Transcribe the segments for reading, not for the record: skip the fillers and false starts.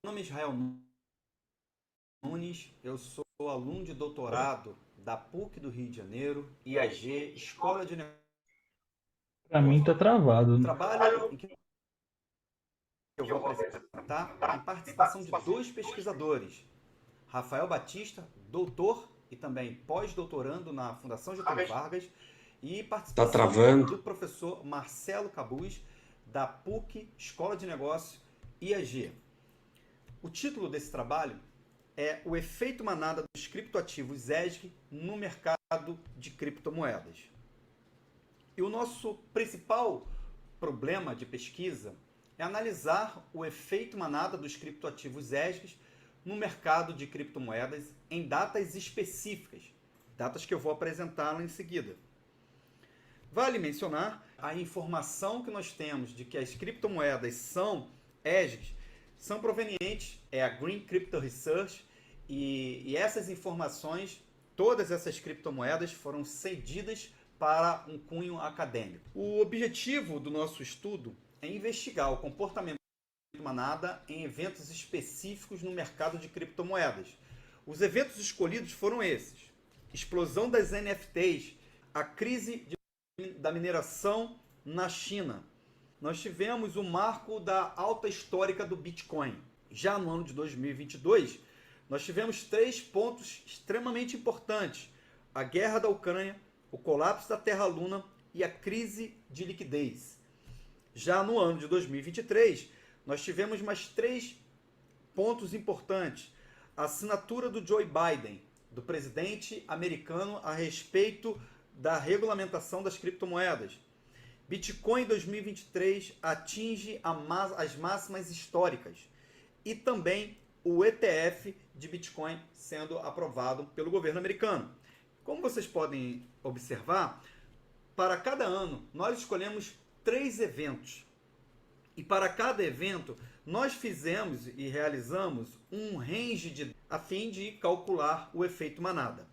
nome é Israel Nunes, eu sou aluno de doutorado da PUC do Rio de Janeiro, IAG, Escola de Pra mim tá Negócios. O travado. trabalho em que eu vou apresentar tem participação de dois pesquisadores, Rafael Batista, doutor e também pós-doutorando na Fundação Getúlio Vargas, e Tá participação travando. do professor Marcelo Cabuz, da PUC, Escola de Negócios, IAG. O título desse trabalho é o efeito manada dos criptoativos ESG no mercado de criptomoedas. E o nosso principal problema de pesquisa é analisar o efeito manada dos criptoativos ESG no mercado de criptomoedas em datas específicas, datas que eu vou apresentá-la em seguida. Vale mencionar a informação que nós temos de que as criptomoedas são ESGs, são provenientes, é a Green Crypto Research, e essas informações, todas essas criptomoedas foram cedidas para um cunho acadêmico. O objetivo do nosso estudo é investigar o comportamento manada em eventos específicos no mercado de criptomoedas. Os eventos escolhidos foram esses: explosão das NFTs, a crise da mineração na China. Nós tivemos o marco da alta histórica do Bitcoin. Já no ano de 2022, nós tivemos 3 pontos extremamente importantes: a guerra da Ucrânia, o colapso da Terra-Luna e a crise de liquidez. Já no ano de 2023, nós tivemos mais 3 pontos importantes: a assinatura do Joe Biden, do presidente americano, a respeito da regulamentação das criptomoedas. Bitcoin 2023 atinge as máximas históricas. E também o ETF de Bitcoin sendo aprovado pelo governo americano. Como vocês podem observar, para cada ano nós escolhemos 3 eventos. E para cada evento nós fizemos e realizamos um range a fim de calcular o efeito manada.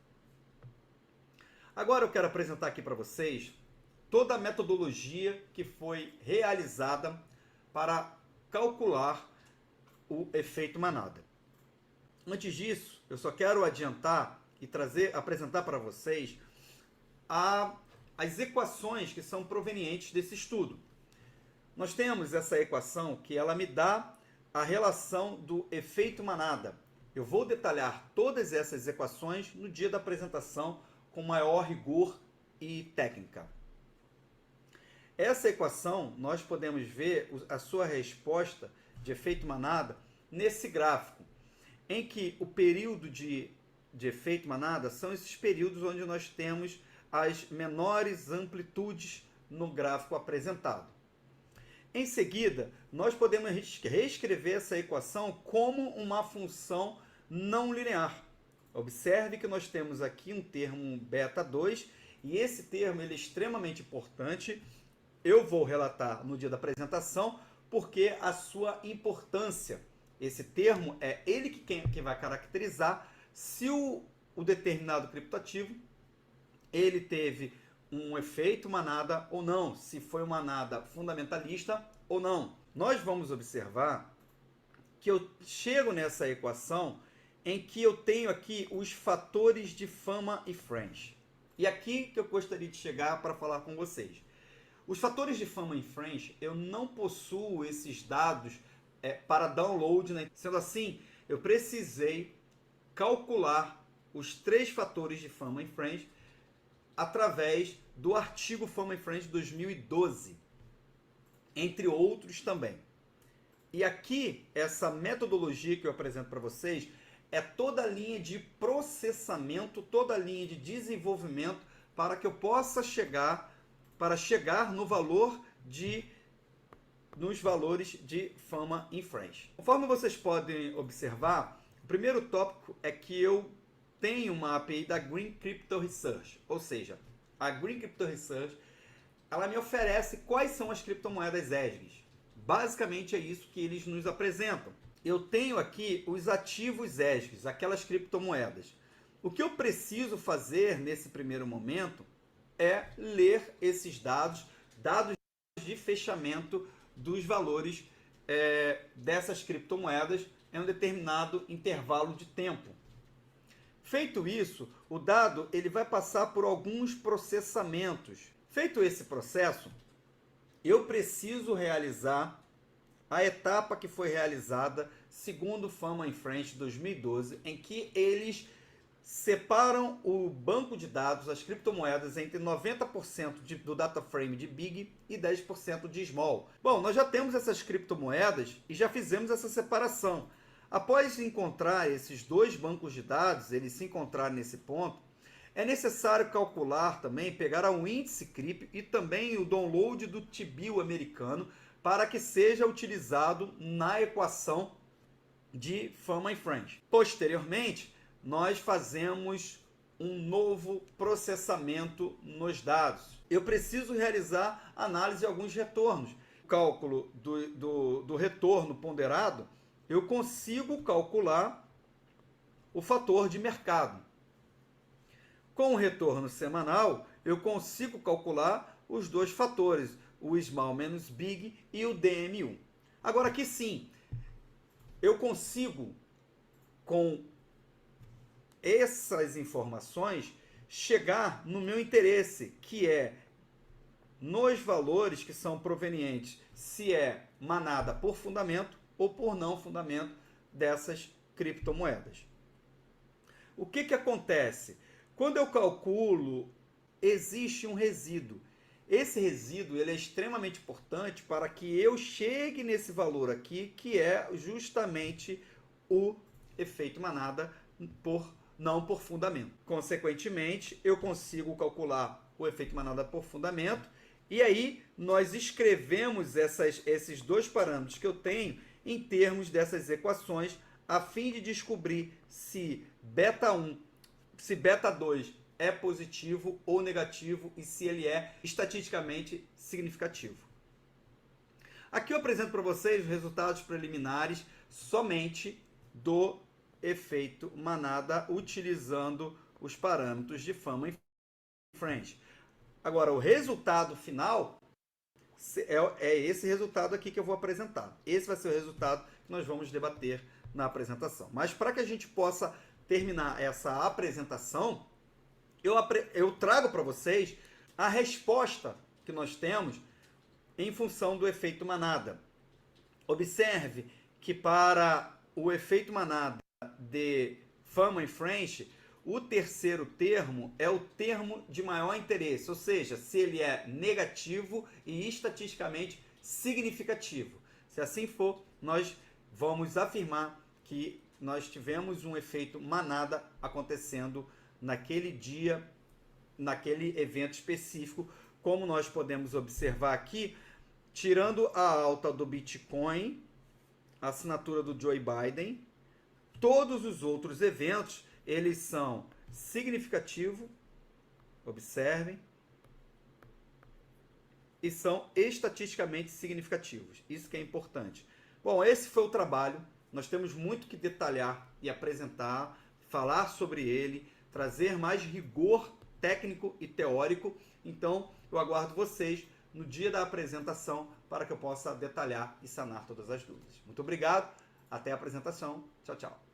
Agora eu quero apresentar aqui para vocês toda a metodologia que foi realizada para calcular o efeito manada. Antes disso, eu só quero adiantar e apresentar para vocês as equações que são provenientes desse estudo. Nós temos essa equação que ela me dá a relação do efeito manada. Eu vou detalhar todas essas equações no dia da apresentação com maior rigor e técnica. Essa equação, nós podemos ver a sua resposta de efeito manada nesse gráfico, em que o período de efeito manada são esses períodos onde nós temos as menores amplitudes no gráfico apresentado. Em seguida, nós podemos reescrever essa equação como uma função não linear. Observe que nós temos aqui um termo beta2, e esse termo ele é extremamente importante. Eu vou relatar no dia da apresentação porque a sua importância. Esse termo é ele que vai caracterizar se o determinado criptoativo ele teve um efeito manada ou não, se foi uma manada fundamentalista ou não. Nós vamos observar que eu chego nessa equação em que eu tenho aqui os fatores de fama e friends. E aqui que eu gostaria de chegar para falar com vocês. Os fatores de fama e friends, eu não possuo esses dados para download, né? Sendo assim, eu precisei calcular os 3 fatores de fama e friends através do artigo Fama e Friends de 2012, entre outros também. E aqui, essa metodologia que eu apresento para vocês é toda a linha de processamento, toda a linha de desenvolvimento para que eu possa chegar no valor nos valores de Fama e Friends. Conforme vocês podem observar, o primeiro tópico é que eu tenho uma API da Green Crypto Research, ou seja, a Green Crypto Research ela me oferece quais são as criptomoedas ESGs. Basicamente é isso que eles nos apresentam. Eu tenho aqui os ativos ESGs, aquelas criptomoedas. O que eu preciso fazer nesse primeiro momento é ler esses dados de fechamento dos valores dessas criptomoedas em um determinado intervalo de tempo. Feito isso, o dado ele vai passar por alguns processamentos. Feito esse processo, eu preciso realizar a etapa que foi realizada segundo o Fama Friends 2012, em que eles separam o banco de dados, as criptomoedas, entre 90% do data frame de big e 10% de small. Bom, nós já temos essas criptomoedas e já fizemos essa separação. Após encontrar esses dois bancos de dados, eles se encontrarem nesse ponto, é necessário calcular também, pegar o índice CRIP e também o download do T-bill americano para que seja utilizado na equação de Fama Friends. Posteriormente, nós fazemos um novo processamento nos dados. Eu preciso realizar análise de alguns retornos. O cálculo do retorno ponderado, eu consigo calcular o fator de mercado. Com o retorno semanal, eu consigo calcular os dois fatores, o small menos big e o DMU. Agora aqui sim, eu consigo, com essas informações, chegar no meu interesse, que é nos valores que são provenientes, se é manada por fundamento ou por não fundamento dessas criptomoedas. O que acontece? Quando eu calculo, existe um resíduo. Esse resíduo ele é extremamente importante para que eu chegue nesse valor aqui, que é justamente o efeito manada não por fundamento. Consequentemente, eu consigo calcular o efeito manada por fundamento, e aí nós escrevemos esses dois parâmetros que eu tenho em termos dessas equações, a fim de descobrir se beta 1, se beta 2 é positivo ou negativo e se ele é estatisticamente significativo. Aqui eu apresento para vocês os resultados preliminares somente do efeito manada utilizando os parâmetros de Fama Friends. Agora, o resultado final é esse resultado aqui que eu vou apresentar. Esse vai ser o resultado que nós vamos debater na apresentação. Mas para que a gente possa terminar essa apresentação, eu trago para vocês a resposta que nós temos em função do efeito manada. Observe que para o efeito manada de Fama Friends, o terceiro termo é o termo de maior interesse, ou seja, se ele é negativo e estatisticamente significativo. Se assim for, nós vamos afirmar que nós tivemos um efeito manada acontecendo naquele dia, naquele evento específico, como nós podemos observar aqui, tirando a alta do Bitcoin, a assinatura do Joe Biden, todos os outros eventos, eles são significativos, observem, e são estatisticamente significativos. Isso que é importante. Bom, esse foi o trabalho. Nós temos muito que detalhar e apresentar, falar sobre ele, trazer mais rigor técnico e teórico. Então, eu aguardo vocês no dia da apresentação para que eu possa detalhar e sanar todas as dúvidas. Muito obrigado. Até a apresentação. Tchau, tchau.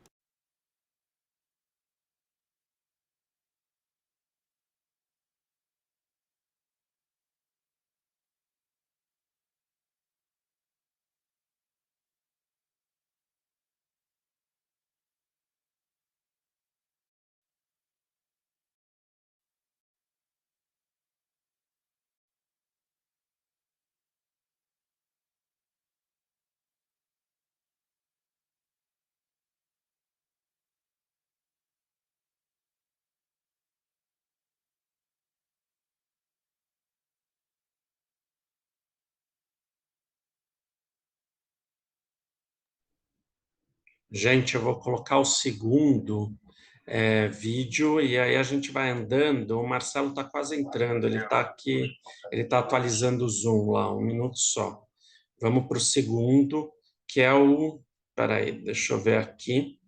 Gente, eu vou colocar o segundo vídeo e aí a gente vai andando. O Marcelo está quase entrando, ele está aqui, ele está atualizando o Zoom lá, um minuto só. Vamos para o segundo, que é o. Peraí, deixa eu ver aqui.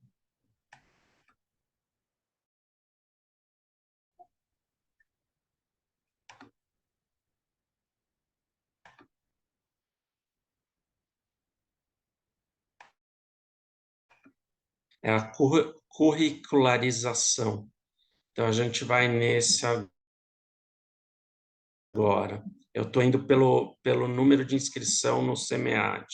é a curricularização. Então, a gente vai nesse agora. Eu estou indo pelo número de inscrição no SEMEAD.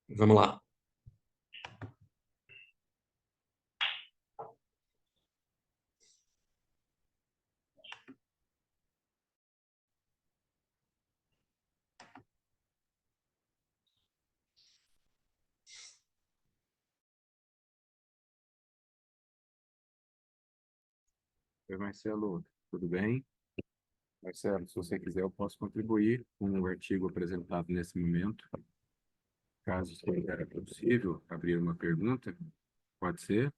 Vamos lá. Oi, Marcelo, tudo bem? Marcelo, se você quiser, eu posso contribuir com o artigo apresentado nesse momento. Caso seja possível abrir uma pergunta, pode ser?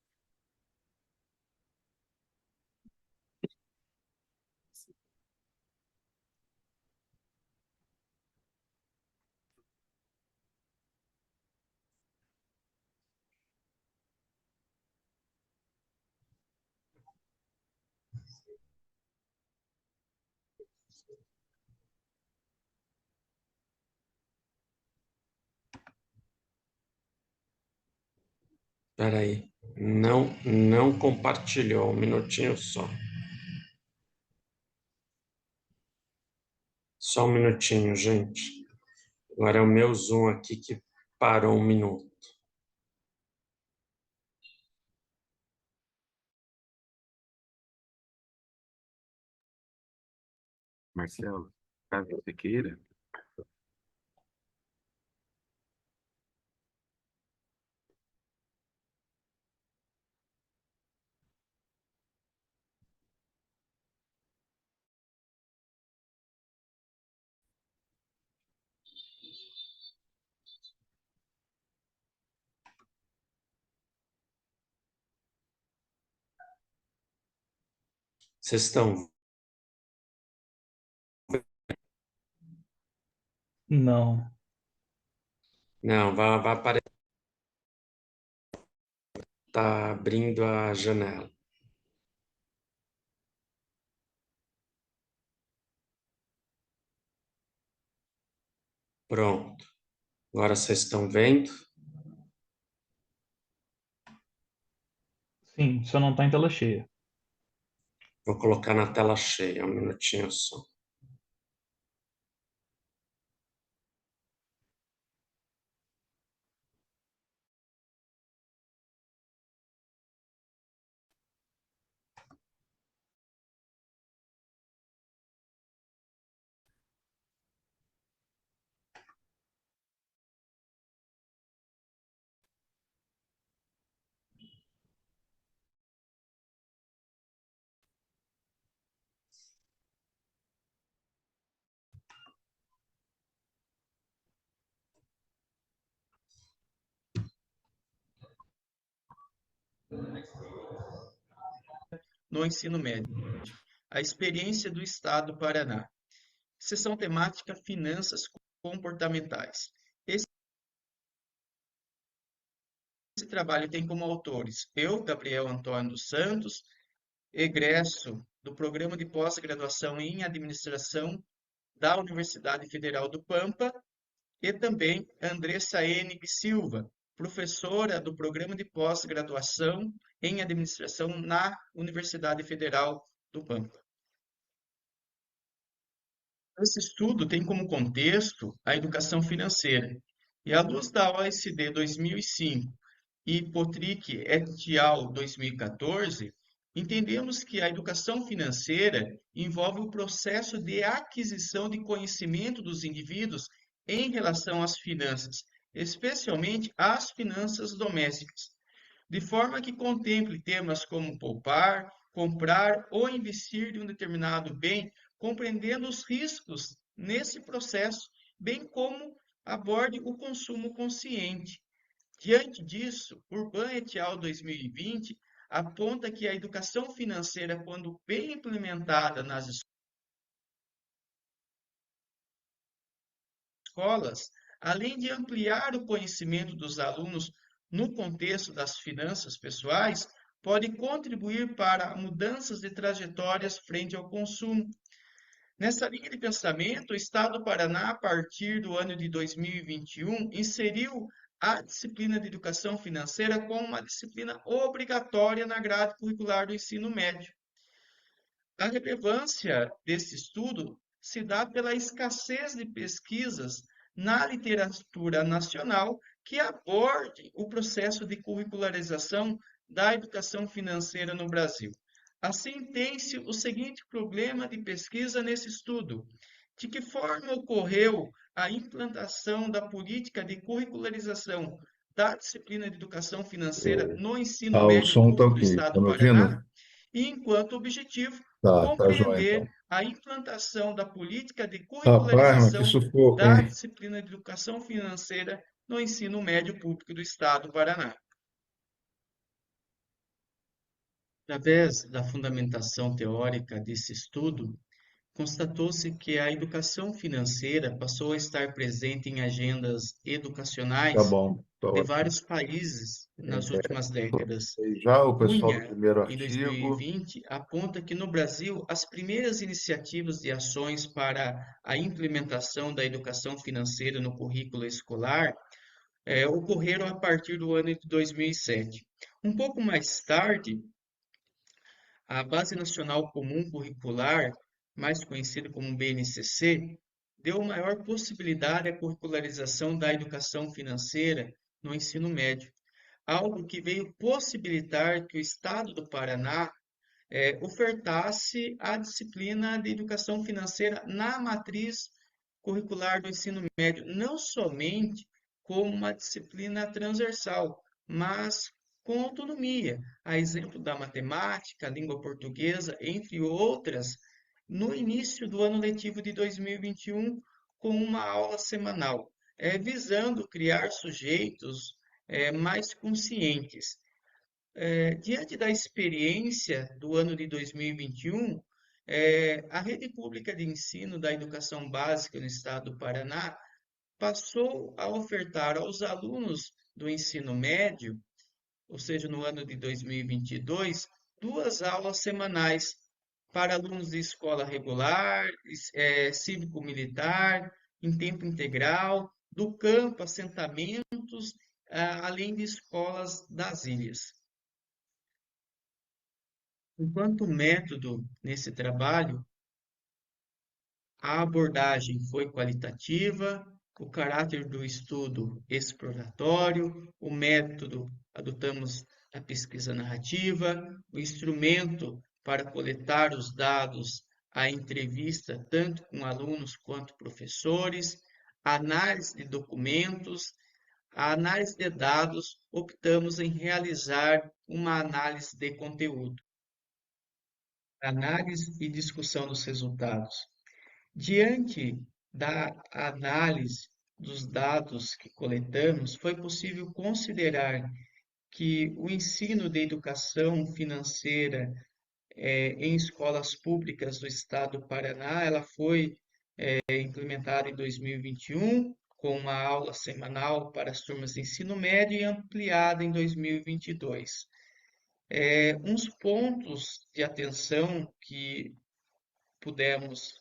Espera aí. Não compartilhou. Um minutinho só. Só um minutinho, gente. Agora é o meu Zoom aqui que parou um minuto. Marcelo, caso você queira, Vocês estão... Não. Não, vai aparecer. Está abrindo a janela. Pronto. Agora vocês estão vendo? Sim, só não está em tela cheia. Vou colocar na tela cheia, um minutinho só. No ensino médio. A experiência do Estado do Paraná. Seção temática Finanças comportamentais. Esse trabalho tem como autores eu, Gabriel Antônio dos Santos, egresso do Programa de Pós-Graduação em Administração da Universidade Federal do Pampa, e também Andressa N. Silva, professora do Programa de Pós-Graduação em Administração na Universidade Federal do Pampa. Esse estudo tem como contexto a educação financeira, e à luz da OECD 2005 e Potrick et al. 2014, entendemos que a educação financeira envolve o processo de aquisição de conhecimento dos indivíduos em relação às finanças, especialmente às finanças domésticas, de forma que contemple temas como poupar, comprar ou investir em um determinado bem, compreendendo os riscos nesse processo, bem como aborde o consumo consciente. Diante disso, Urban et al. 2020 aponta que a educação financeira, quando bem implementada nas escolas, além de ampliar o conhecimento dos alunos no contexto das finanças pessoais, pode contribuir para mudanças de trajetórias frente ao consumo, Nessa linha de pensamento, o Estado do Paraná, a partir do ano de 2021, inseriu a disciplina de educação financeira como uma disciplina obrigatória na grade curricular do ensino médio. A relevância desse estudo se dá pela escassez de pesquisas na literatura nacional que abordem o processo de curricularização da educação financeira no Brasil. Assim, tem-se o seguinte problema de pesquisa nesse estudo: de que forma ocorreu a implantação da política de curricularização da disciplina de educação financeira no ensino O médio som tá público do ok. Estado Tá do me Paraná, ouvindo? e enquanto objetivo Tá joia compreender então. a implantação da política de Rapaz, mas que curricularização sufoco, da hein? disciplina de educação financeira no ensino médio público do Estado do Paraná. Através da fundamentação teórica desse estudo, constatou-se que a educação financeira passou a estar presente em agendas Tá educacionais bom, tá de ótimo. vários países nas últimas décadas. E já o pessoal do Cunha, primeiro em artigo, 2020, aponta que no Brasil as primeiras iniciativas de ações para a implementação da educação financeira no currículo escolar ocorreram a partir do ano de 2007. Um pouco mais tarde, a Base Nacional Comum Curricular, mais conhecida como BNCC, deu maior possibilidade à curricularização da educação financeira no ensino médio, algo que veio possibilitar que o Estado do Paraná ofertasse a disciplina de educação financeira na matriz curricular do ensino médio, não somente como uma disciplina transversal, mas com autonomia, a exemplo da matemática, língua portuguesa, entre outras, no início do ano letivo de 2021, com uma aula semanal, visando criar sujeitos mais conscientes. Diante da experiência do ano de 2021, a rede pública de ensino da educação básica no estado do Paraná passou a ofertar aos alunos do ensino médio, ou seja, no ano de 2022, duas aulas semanais para alunos de escola regular, cívico-militar, em tempo integral, do campo, assentamentos, além de escolas das ilhas. Enquanto método nesse trabalho, a abordagem foi qualitativa, o caráter do estudo exploratório, o método adotamos a pesquisa narrativa, o instrumento para coletar os dados, a entrevista tanto com alunos quanto professores, a análise de documentos, a análise de dados, optamos em realizar uma análise de conteúdo. Análise e discussão dos resultados. Diante da análise dos dados que coletamos, foi possível considerar que o ensino de educação financeira em escolas públicas do estado do Paraná, ela foi implementada em 2021, com uma aula semanal para as turmas de ensino médio e ampliada em 2022. Uns pontos de atenção que pudemos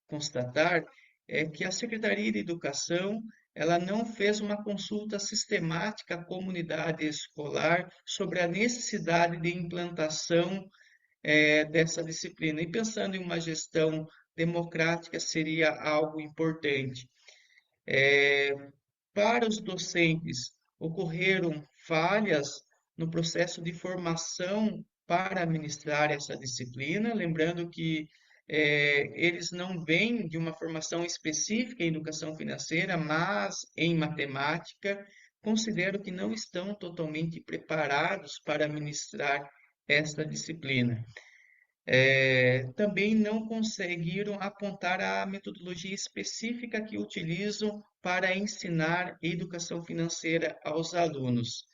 constatar é que a Secretaria de Educação ela não fez uma consulta sistemática à comunidade escolar sobre a necessidade de implantação dessa disciplina. E pensando em uma gestão democrática, seria algo importante. Para os docentes, ocorreram falhas no processo de formação para administrar essa disciplina, lembrando que eles não vêm de uma formação específica em educação financeira, mas em matemática. Considero que não estão totalmente preparados para administrar esta disciplina. Também não conseguiram apontar a metodologia específica que utilizam para ensinar educação financeira aos alunos.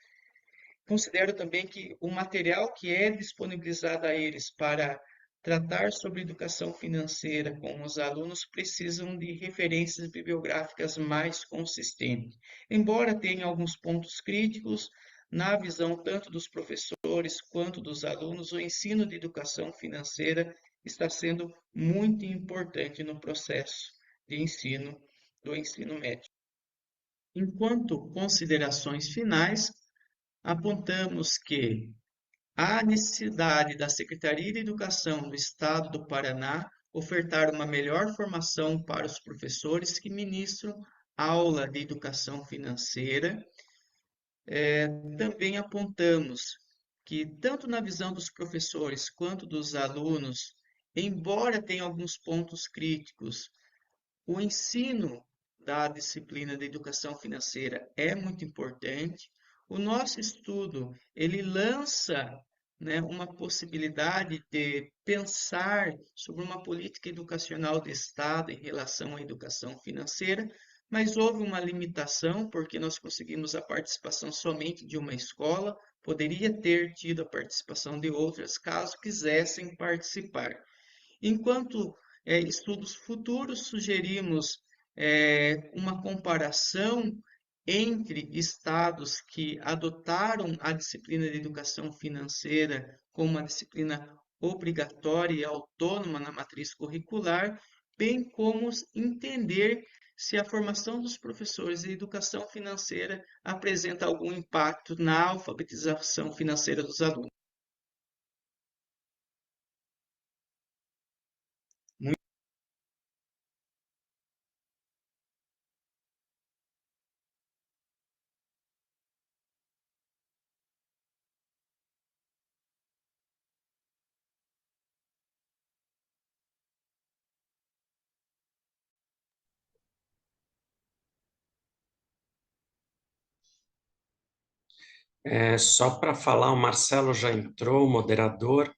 Considero também que o material que é disponibilizado a eles para tratar sobre educação financeira com os alunos precisam de referências bibliográficas mais consistentes. Embora tenha alguns pontos críticos, na visão tanto dos professores quanto dos alunos, o ensino de educação financeira está sendo muito importante no processo de ensino do ensino médio. Enquanto considerações finais, apontamos que há necessidade da Secretaria de Educação do Estado do Paraná ofertar uma melhor formação para os professores que ministram aula de educação financeira. Também apontamos que, tanto na visão dos professores quanto dos alunos, embora tenha alguns pontos críticos, o ensino da disciplina de educação financeira é muito importante. O nosso estudo, ele lança, né, uma possibilidade de pensar sobre uma política educacional de Estado em relação à educação financeira, mas houve uma limitação, porque nós conseguimos a participação somente de uma escola, poderia ter tido a participação de outras, caso quisessem participar. Enquanto estudos futuros, sugerimos uma comparação entre estados que adotaram a disciplina de educação financeira como uma disciplina obrigatória e autônoma na matriz curricular, bem como entender se a formação dos professores de educação financeira apresenta algum impacto na alfabetização financeira dos alunos. Só para falar, o Marcelo já entrou, o moderador.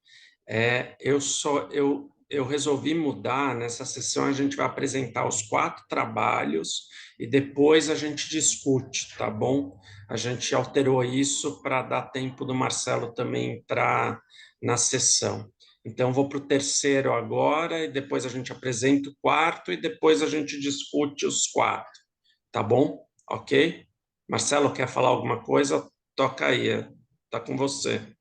Eu resolvi mudar. Nessa sessão a gente vai apresentar os 4 trabalhos e depois a gente discute, tá bom? A gente alterou isso para dar tempo do Marcelo também entrar na sessão. Então, vou para o terceiro agora e depois a gente apresenta o 4 e depois a gente discute os 4, tá bom? Ok? Marcelo, quer falar alguma coisa? Toca aí, tá com você.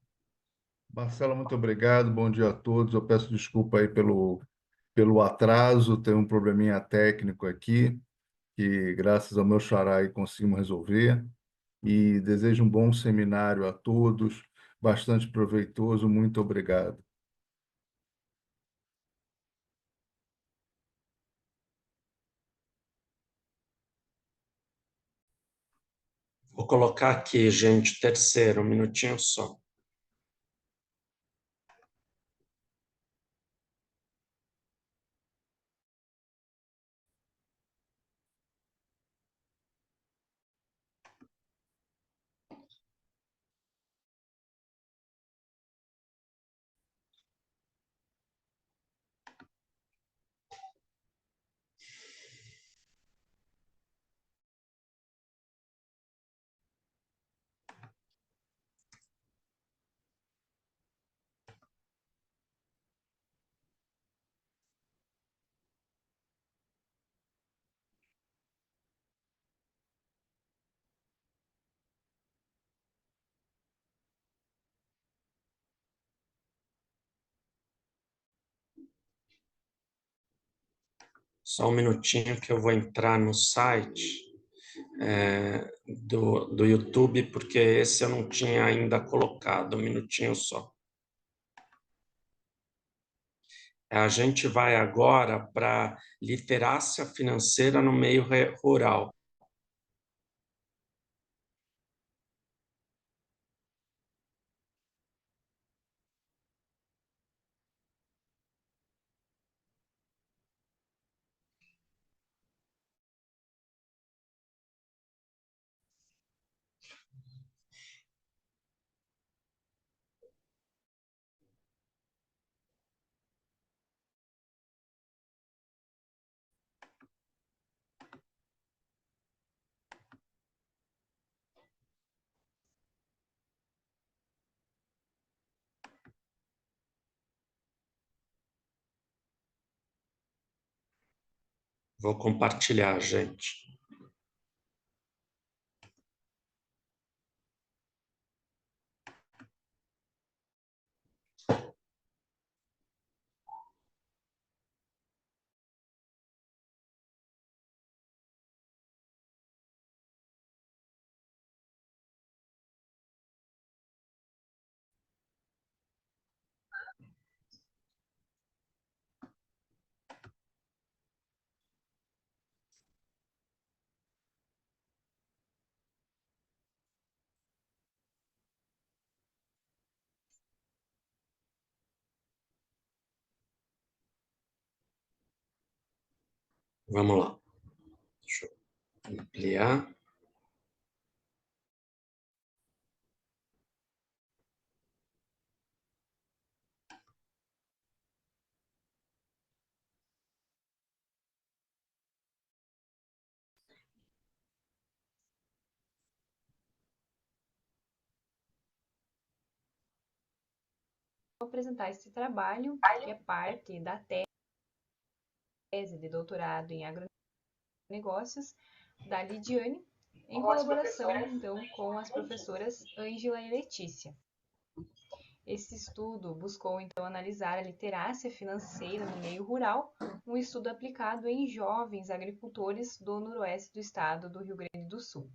Marcelo, muito obrigado. Bom dia a todos. Eu peço desculpa aí pelo atraso. Tem um probleminha técnico aqui que, graças ao meu xará, aí conseguimos resolver. E desejo um bom seminário a todos, bastante proveitoso. Muito obrigado. Vou colocar aqui, gente, terceiro, um minutinho só. Só um minutinho que eu vou entrar no site do YouTube, porque esse eu não tinha ainda colocado, um minutinho só. A gente vai agora para literacia financeira no meio rural. Vou compartilhar, gente. Vamos lá. Deixa eu ampliar. Vou apresentar esse trabalho, que é parte da tese de doutorado em agronegócios da Lidiane, em colaboração, então, com as professoras Ângela e Letícia. Esse estudo buscou, então, analisar a literácia financeira no meio rural, um estudo aplicado em jovens agricultores do noroeste do estado do Rio Grande do Sul.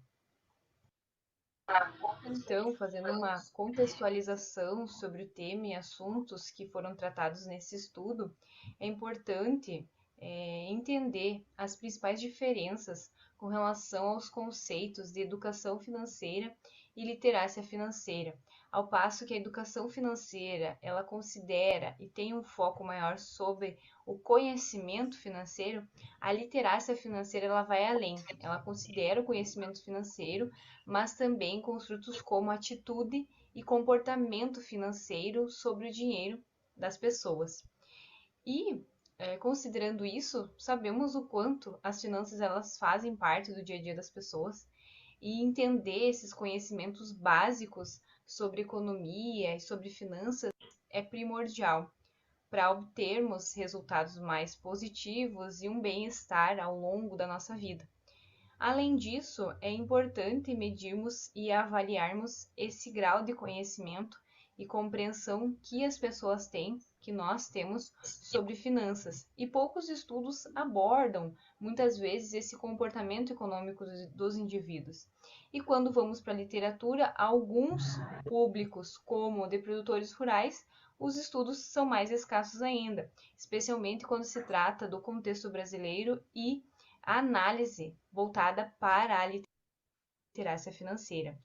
Então, fazendo uma contextualização sobre o tema e assuntos que foram tratados nesse estudo, é importante entender as principais diferenças com relação aos conceitos de educação financeira e literácia financeira, ao passo que a educação financeira ela considera e tem um foco maior sobre o conhecimento financeiro, a literácia financeira ela vai além, ela considera o conhecimento financeiro, mas também construtos como atitude e comportamento financeiro sobre o dinheiro das pessoas. E, considerando isso, sabemos o quanto as finanças elas fazem parte do dia a dia das pessoas e entender esses conhecimentos básicos sobre economia e sobre finanças é primordial para obtermos resultados mais positivos e um bem-estar ao longo da nossa vida. Além disso, é importante medirmos e avaliarmos esse grau de conhecimento e compreensão que as pessoas têm, que nós temos sobre finanças. E poucos estudos abordam, muitas vezes, esse comportamento econômico dos indivíduos. E quando vamos para a literatura, alguns públicos, como o de produtores rurais, os estudos são mais escassos ainda, especialmente quando se trata do contexto brasileiro e a análise voltada para a literacia financeira.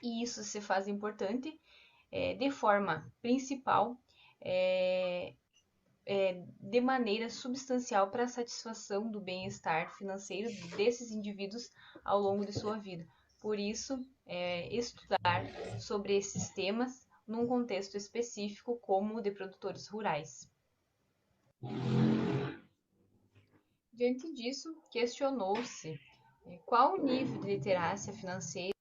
E isso se faz importante de forma principal, de maneira substancial para a satisfação do bem-estar financeiro desses indivíduos ao longo de sua vida. Por isso, estudar sobre esses temas num contexto específico como o de produtores rurais. Diante disso, questionou-se qual o nível de literacia financeira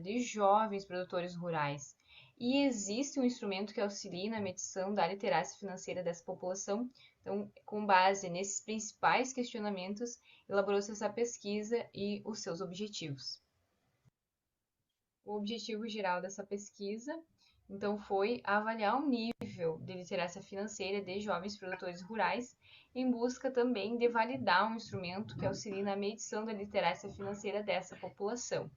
de jovens produtores rurais e existe um instrumento que auxilie na medição da literacia financeira dessa população. Então, com base nesses principais questionamentos, elaborou-se essa pesquisa e os seus objetivos. O objetivo geral dessa pesquisa, então, foi avaliar o nível de literacia financeira de jovens produtores rurais, em busca também de validar um instrumento que auxilie na medição da literacia financeira dessa população.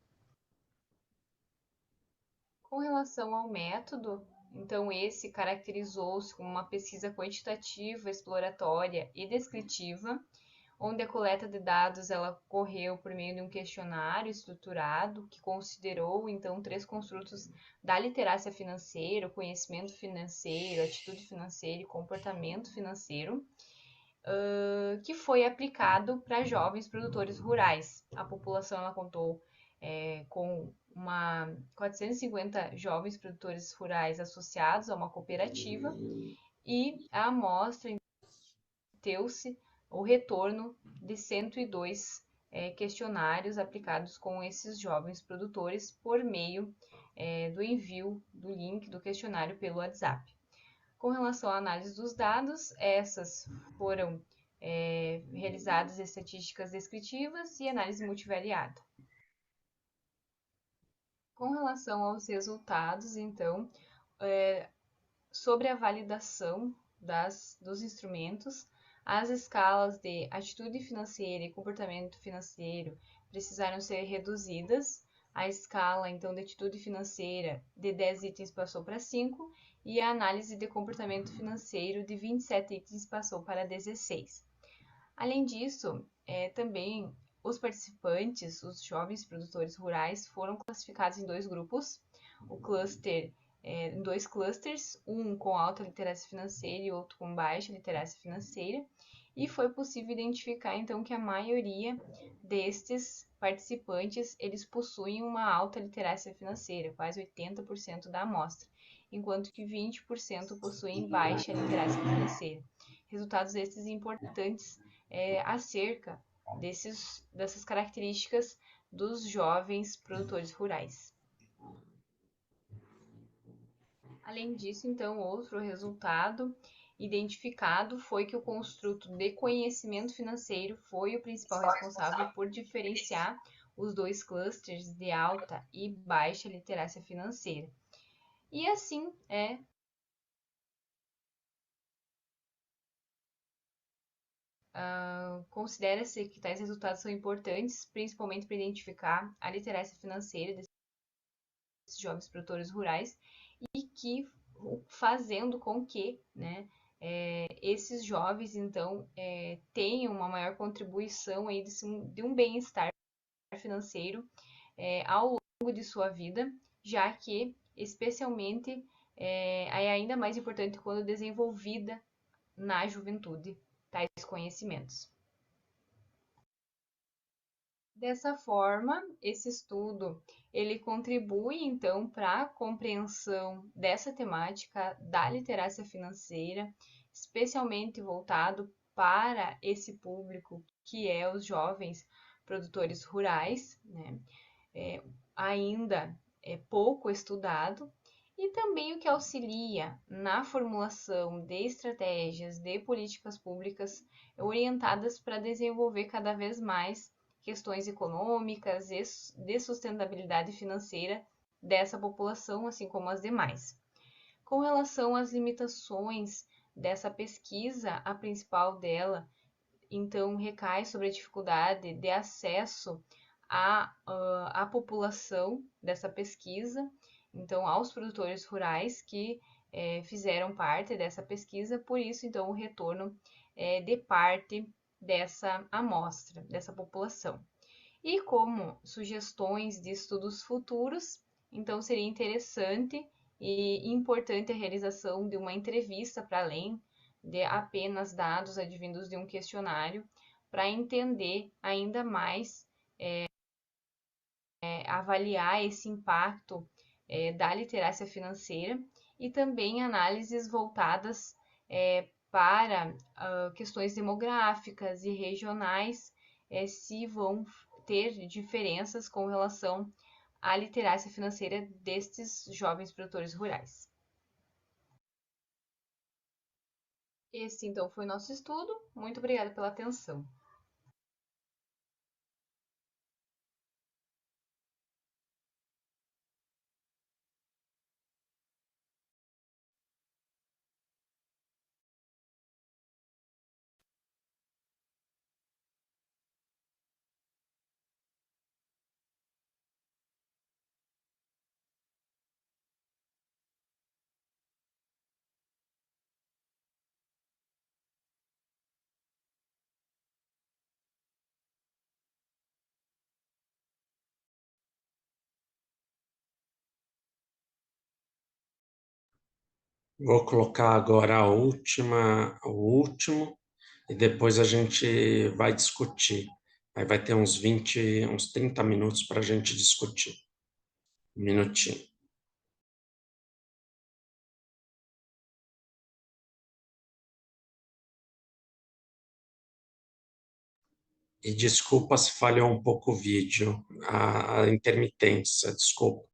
Com relação ao método, então esse caracterizou-se como uma pesquisa quantitativa, exploratória e descritiva, onde a coleta de dados ela ocorreu por meio de um questionário estruturado que considerou então 3 construtos da literácia financeira, o conhecimento financeiro, atitude financeira e comportamento financeiro, que foi aplicado para jovens produtores rurais. A população ela contou com 450 jovens produtores rurais associados a uma cooperativa e a amostra deu-se o retorno de 102 questionários aplicados com esses jovens produtores por meio do envio do link do questionário pelo WhatsApp. Com relação à análise dos dados, essas foram realizadas estatísticas descritivas e análise multivariada. Com relação aos resultados, então, sobre a validação dos instrumentos, as escalas de atitude financeira e comportamento financeiro precisaram ser reduzidas. A escala, então, de atitude financeira de 10 itens passou para 5 e a análise de comportamento financeiro de 27 itens passou para 16. Além disso, também os participantes, os jovens produtores rurais, foram classificados em 2 grupos, em 2 clusters, um com alta literacia financeira e outro com baixa literacia financeira, e foi possível identificar então que a maioria destes participantes, eles possuem uma alta literacia financeira, quase 80% da amostra, enquanto que 20% possuem baixa literacia financeira. Resultados esses importantes acerca dessas características dos jovens produtores rurais. Além disso, então, outro resultado identificado foi que o construto de conhecimento financeiro foi o principal responsável por diferenciar os dois clusters de alta e baixa literacia financeira. E assim considera-se que tais resultados são importantes, principalmente para identificar a literacia financeira desses jovens produtores rurais e que fazendo com que, né, esses jovens então tenham uma maior contribuição aí de um bem-estar financeiro ao longo de sua vida, já que especialmente é ainda mais importante quando desenvolvida na juventude tais conhecimentos. Dessa forma, esse estudo ele contribui então para a compreensão dessa temática da literacia financeira, especialmente voltado para esse público que é os jovens produtores rurais, né? Ainda é pouco estudado, e também o que auxilia na formulação de estratégias de políticas públicas orientadas para desenvolver cada vez mais questões econômicas e de sustentabilidade financeira dessa população, assim como as demais. Com relação às limitações dessa pesquisa, a principal dela, então, recai sobre a dificuldade de acesso à população dessa pesquisa, então, aos produtores rurais que fizeram parte dessa pesquisa, por isso, então, o retorno de parte dessa amostra, dessa população. E como sugestões de estudos futuros, então seria interessante e importante a realização de uma entrevista para além de apenas dados advindos de um questionário, para entender ainda mais, avaliar esse impacto da literacia financeira e também análises voltadas para questões demográficas e regionais, se vão ter diferenças com relação à literacia financeira destes jovens produtores rurais. Esse então foi o nosso estudo. Muito obrigada pela atenção. Vou colocar agora o último, e depois a gente vai discutir. Aí vai ter uns 30 minutos para a gente discutir. Um minutinho. E desculpa se falhou um pouco o vídeo, a intermitência, desculpa.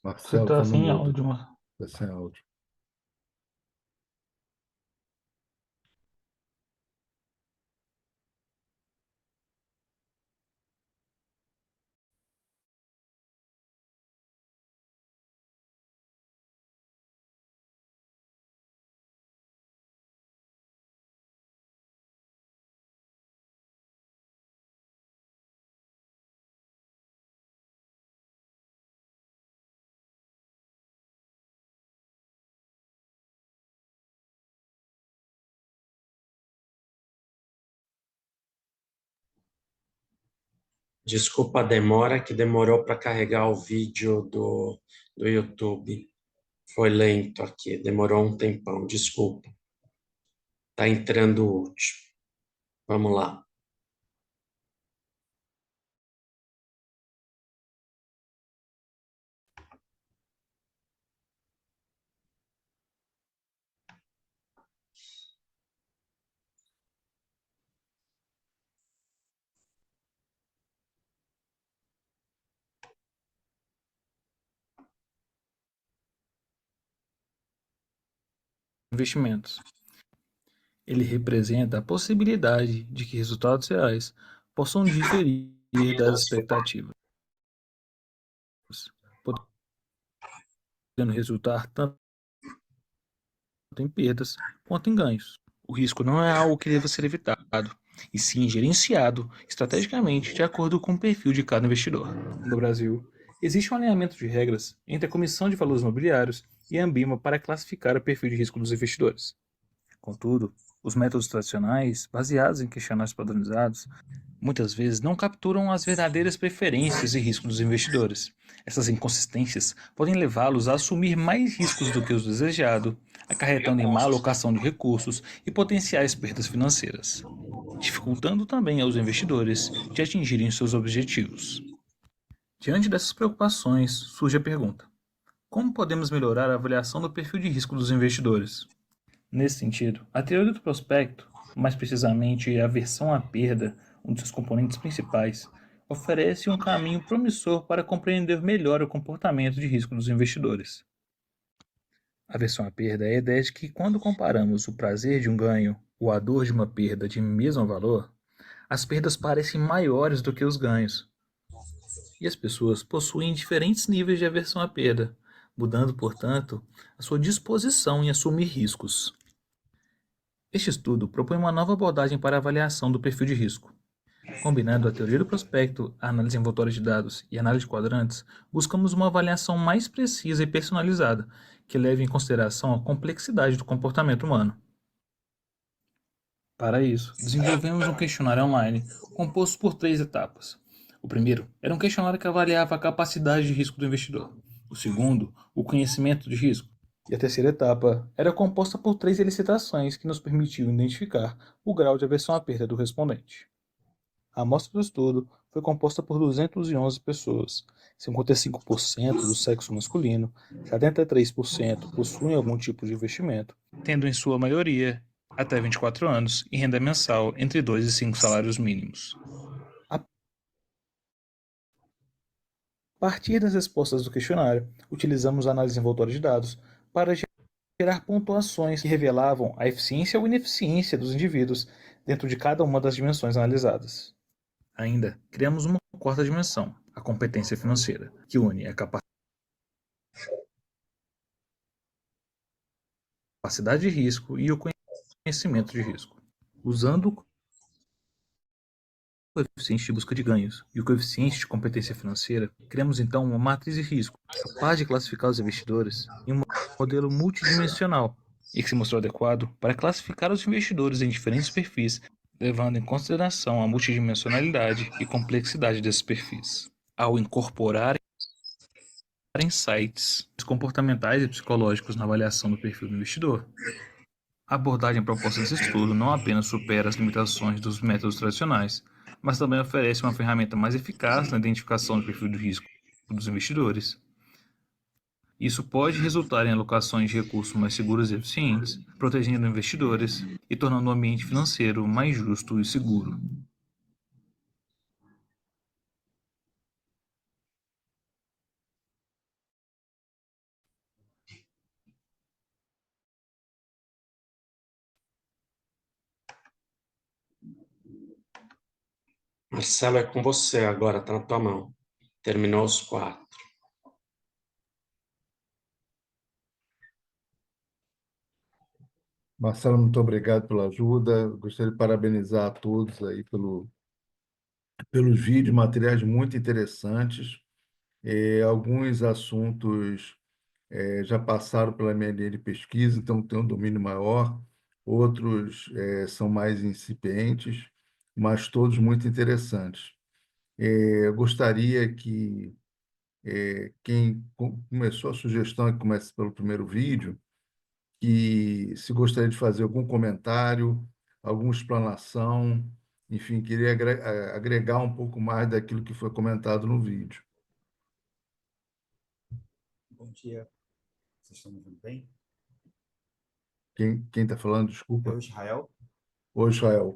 Você Marcelo, tá tá no sem mudo. áudio, Tá sem áudio. Desculpa a demora, que demorou para carregar o vídeo do YouTube. Foi lento aqui, demorou um tempão, desculpa. Tá entrando o último. Vamos lá. investimentos. Ele representa a possibilidade de que resultados reais possam diferir das expectativas, podendo resultar tanto em perdas quanto em ganhos. O risco não é algo que deva ser evitado, e sim gerenciado estrategicamente de acordo com o perfil de cada investidor. No Brasil, existe um alinhamento de regras entre a Comissão de Valores Imobiliários e a Anbima para classificar o perfil de risco dos investidores. Contudo, os métodos tradicionais, baseados em questionários padronizados, muitas vezes não capturam as verdadeiras preferências e riscos dos investidores. Essas inconsistências podem levá-los a assumir mais riscos do que os desejado, acarretando em má alocação de recursos e potenciais perdas financeiras, dificultando também aos investidores de atingirem seus objetivos. Diante dessas preocupações, surge a pergunta: como podemos melhorar a avaliação do perfil de risco dos investidores? Nesse sentido, a teoria do prospecto, mais precisamente a aversão à perda, um dos seus componentes principais, oferece um caminho promissor para compreender melhor o comportamento de risco dos investidores. A aversão à perda é a ideia de que, quando comparamos o prazer de um ganho ou a dor de uma perda de mesmo valor, as perdas parecem maiores do que os ganhos. E as pessoas possuem diferentes níveis de aversão à perda, mudando, portanto, a sua disposição em assumir riscos. Este estudo propõe uma nova abordagem para a avaliação do perfil de risco. Combinando a teoria do prospecto, a análise envoltória de dados e a análise de quadrantes, buscamos uma avaliação mais precisa e personalizada, que leve em consideração a complexidade do comportamento humano. Para isso, desenvolvemos um questionário online composto por 3 etapas. O primeiro era um questionário que avaliava a capacidade de risco do investidor. O segundo, o conhecimento de risco. E a terceira etapa era composta por 3 elicitações que nos permitiam identificar o grau de aversão à perda do respondente. A amostra do estudo foi composta por 211 pessoas, 55% do sexo masculino, 73% possuem algum tipo de investimento, tendo em sua maioria até 24 anos e renda mensal entre 2 e 5 salários mínimos. A partir das respostas do questionário, utilizamos a análise envoltória de dados para gerar pontuações que revelavam a eficiência ou ineficiência dos indivíduos dentro de cada uma das dimensões analisadas. Ainda criamos uma quarta dimensão, a competência financeira, que une a capacidade de risco e o conhecimento de risco. Usando o coeficiente de busca de ganhos e o coeficiente de competência financeira, criamos então uma matriz de risco capaz de classificar os investidores em um modelo multidimensional e que se mostrou adequado para classificar os investidores em diferentes perfis, levando em consideração a multidimensionalidade e complexidade desses perfis. Ao incorporar insights comportamentais e psicológicos na avaliação do perfil do investidor, a abordagem proposta nesse estudo não apenas supera as limitações dos métodos tradicionais, mas também oferece uma ferramenta mais eficaz na identificação do perfil de risco dos investidores. Isso pode resultar em alocações de recursos mais seguras e eficientes, protegendo investidores e tornando o ambiente financeiro mais justo e seguro. Marcelo, é com você agora, está na tua mão. Terminou os 4. Marcelo, muito obrigado pela ajuda. Gostaria de parabenizar a todos aí pelos vídeos, materiais muito interessantes. Alguns assuntos já passaram pela minha linha de pesquisa, então tem um domínio maior. Outros são mais incipientes, mas todos muito interessantes. Eu gostaria que quem começou a sugestão e comece pelo primeiro vídeo, que se gostaria de fazer algum comentário, alguma explanação, enfim, queria agregar um pouco mais daquilo que foi comentado no vídeo. Bom dia, vocês estão me ouvindo bem? Quem está falando, É desculpa. o Israel. Oi, Israel.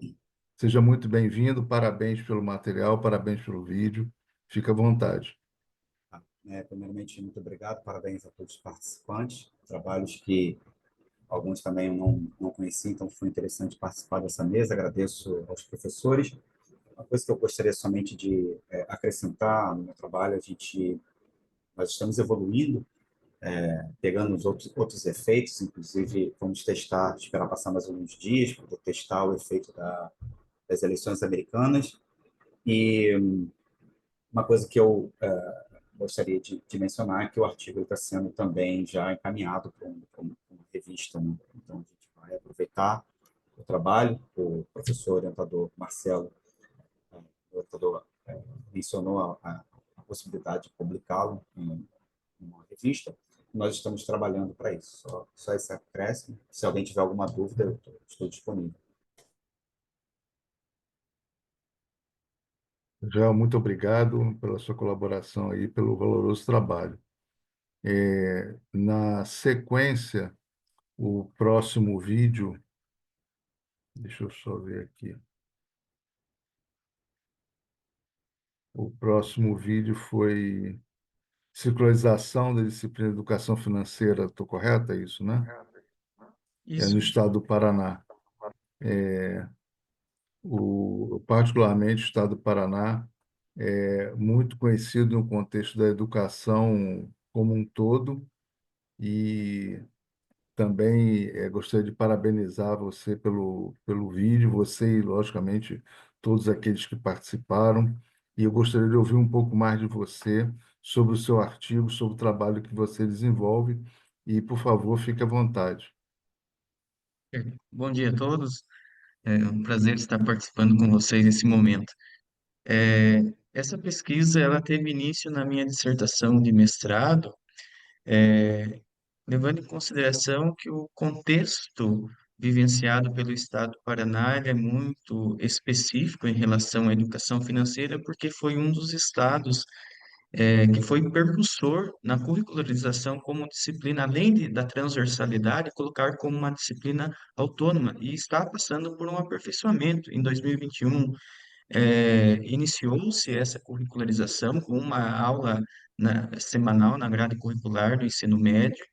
Seja muito bem-vindo, parabéns pelo material, parabéns pelo vídeo. Fica à vontade. Primeiramente, muito obrigado, parabéns a todos os participantes, trabalhos que alguns também eu não conheci, então foi interessante participar dessa mesa, agradeço aos professores. Uma coisa que eu gostaria somente de acrescentar no meu trabalho, nós estamos evoluindo, pegando os outros efeitos, inclusive vamos testar, esperar passar mais alguns dias para poder testar o efeito das eleições americanas. E uma coisa que eu gostaria de mencionar é que o artigo está sendo também já encaminhado para uma revista, né? Então, a gente vai aproveitar o trabalho. O professor orientador Marcelo, o orientador, mencionou a possibilidade de publicá-lo em uma revista. Nós estamos trabalhando para isso. Só esse acréscimo. Se alguém tiver alguma dúvida, eu estou disponível. Joel, muito obrigado pela sua colaboração aí, pelo valoroso trabalho. Na sequência, o próximo vídeo, deixa eu só ver aqui. O próximo vídeo foi circularização da disciplina de educação financeira, estou correto? É isso, né? É Isso. no estado do Paraná. Particularmente, o estado do Paraná é muito conhecido no contexto da educação como um todo e também gostaria de parabenizar você pelo vídeo, você e, logicamente, todos aqueles que participaram. E eu gostaria de ouvir um pouco mais de você sobre o seu artigo, sobre o trabalho que você desenvolve. E, por favor, fique à vontade. Bom dia a todos. É um prazer estar participando com vocês nesse momento. Essa pesquisa ela teve início na minha dissertação de mestrado, levando em consideração que o contexto vivenciado pelo Estado do Paraná ele é muito específico em relação à educação financeira, porque foi um dos estados que foi percussor na curricularização como disciplina, da transversalidade, colocar como uma disciplina autônoma e está passando por um aperfeiçoamento. Em 2021, iniciou-se essa curricularização com uma aula semanal na grade curricular do ensino médio.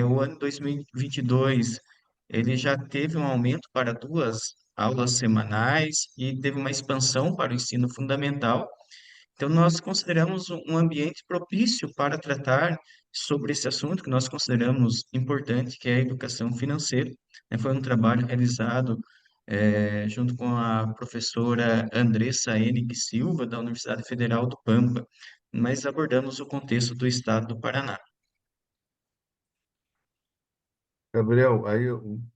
O ano 2022, ele já teve um aumento para 2 aulas semanais e teve uma expansão para o ensino fundamental. Então, nós consideramos um ambiente propício para tratar sobre esse assunto que nós consideramos importante, que é a educação financeira. Foi um trabalho realizado junto com a professora Andressa Enig Silva, da Universidade Federal do Pampa, mas abordamos o contexto do estado do Paraná. Gabriel, aí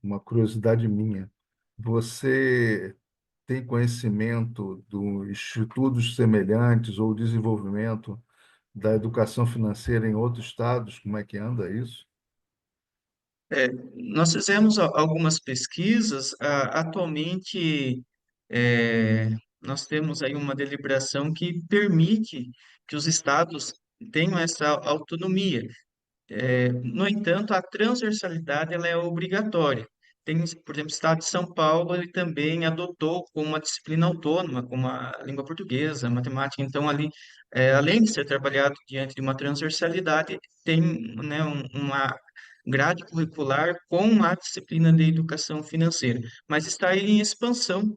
uma curiosidade minha. Você tem conhecimento de estudos semelhantes ou desenvolvimento da educação financeira em outros estados? Como é que anda isso? Nós fizemos algumas pesquisas. Atualmente, é, nós temos aí uma deliberação que permite que os estados tenham essa autonomia. No entanto, a transversalidade ela é obrigatória. Tem, por exemplo, o Estado de São Paulo, ele também adotou como uma disciplina autônoma, como a língua portuguesa, a matemática. Então, ali, além de ser trabalhado diante de uma transversalidade, tem, né, uma grade curricular com a disciplina de educação financeira. Mas está aí em expansão,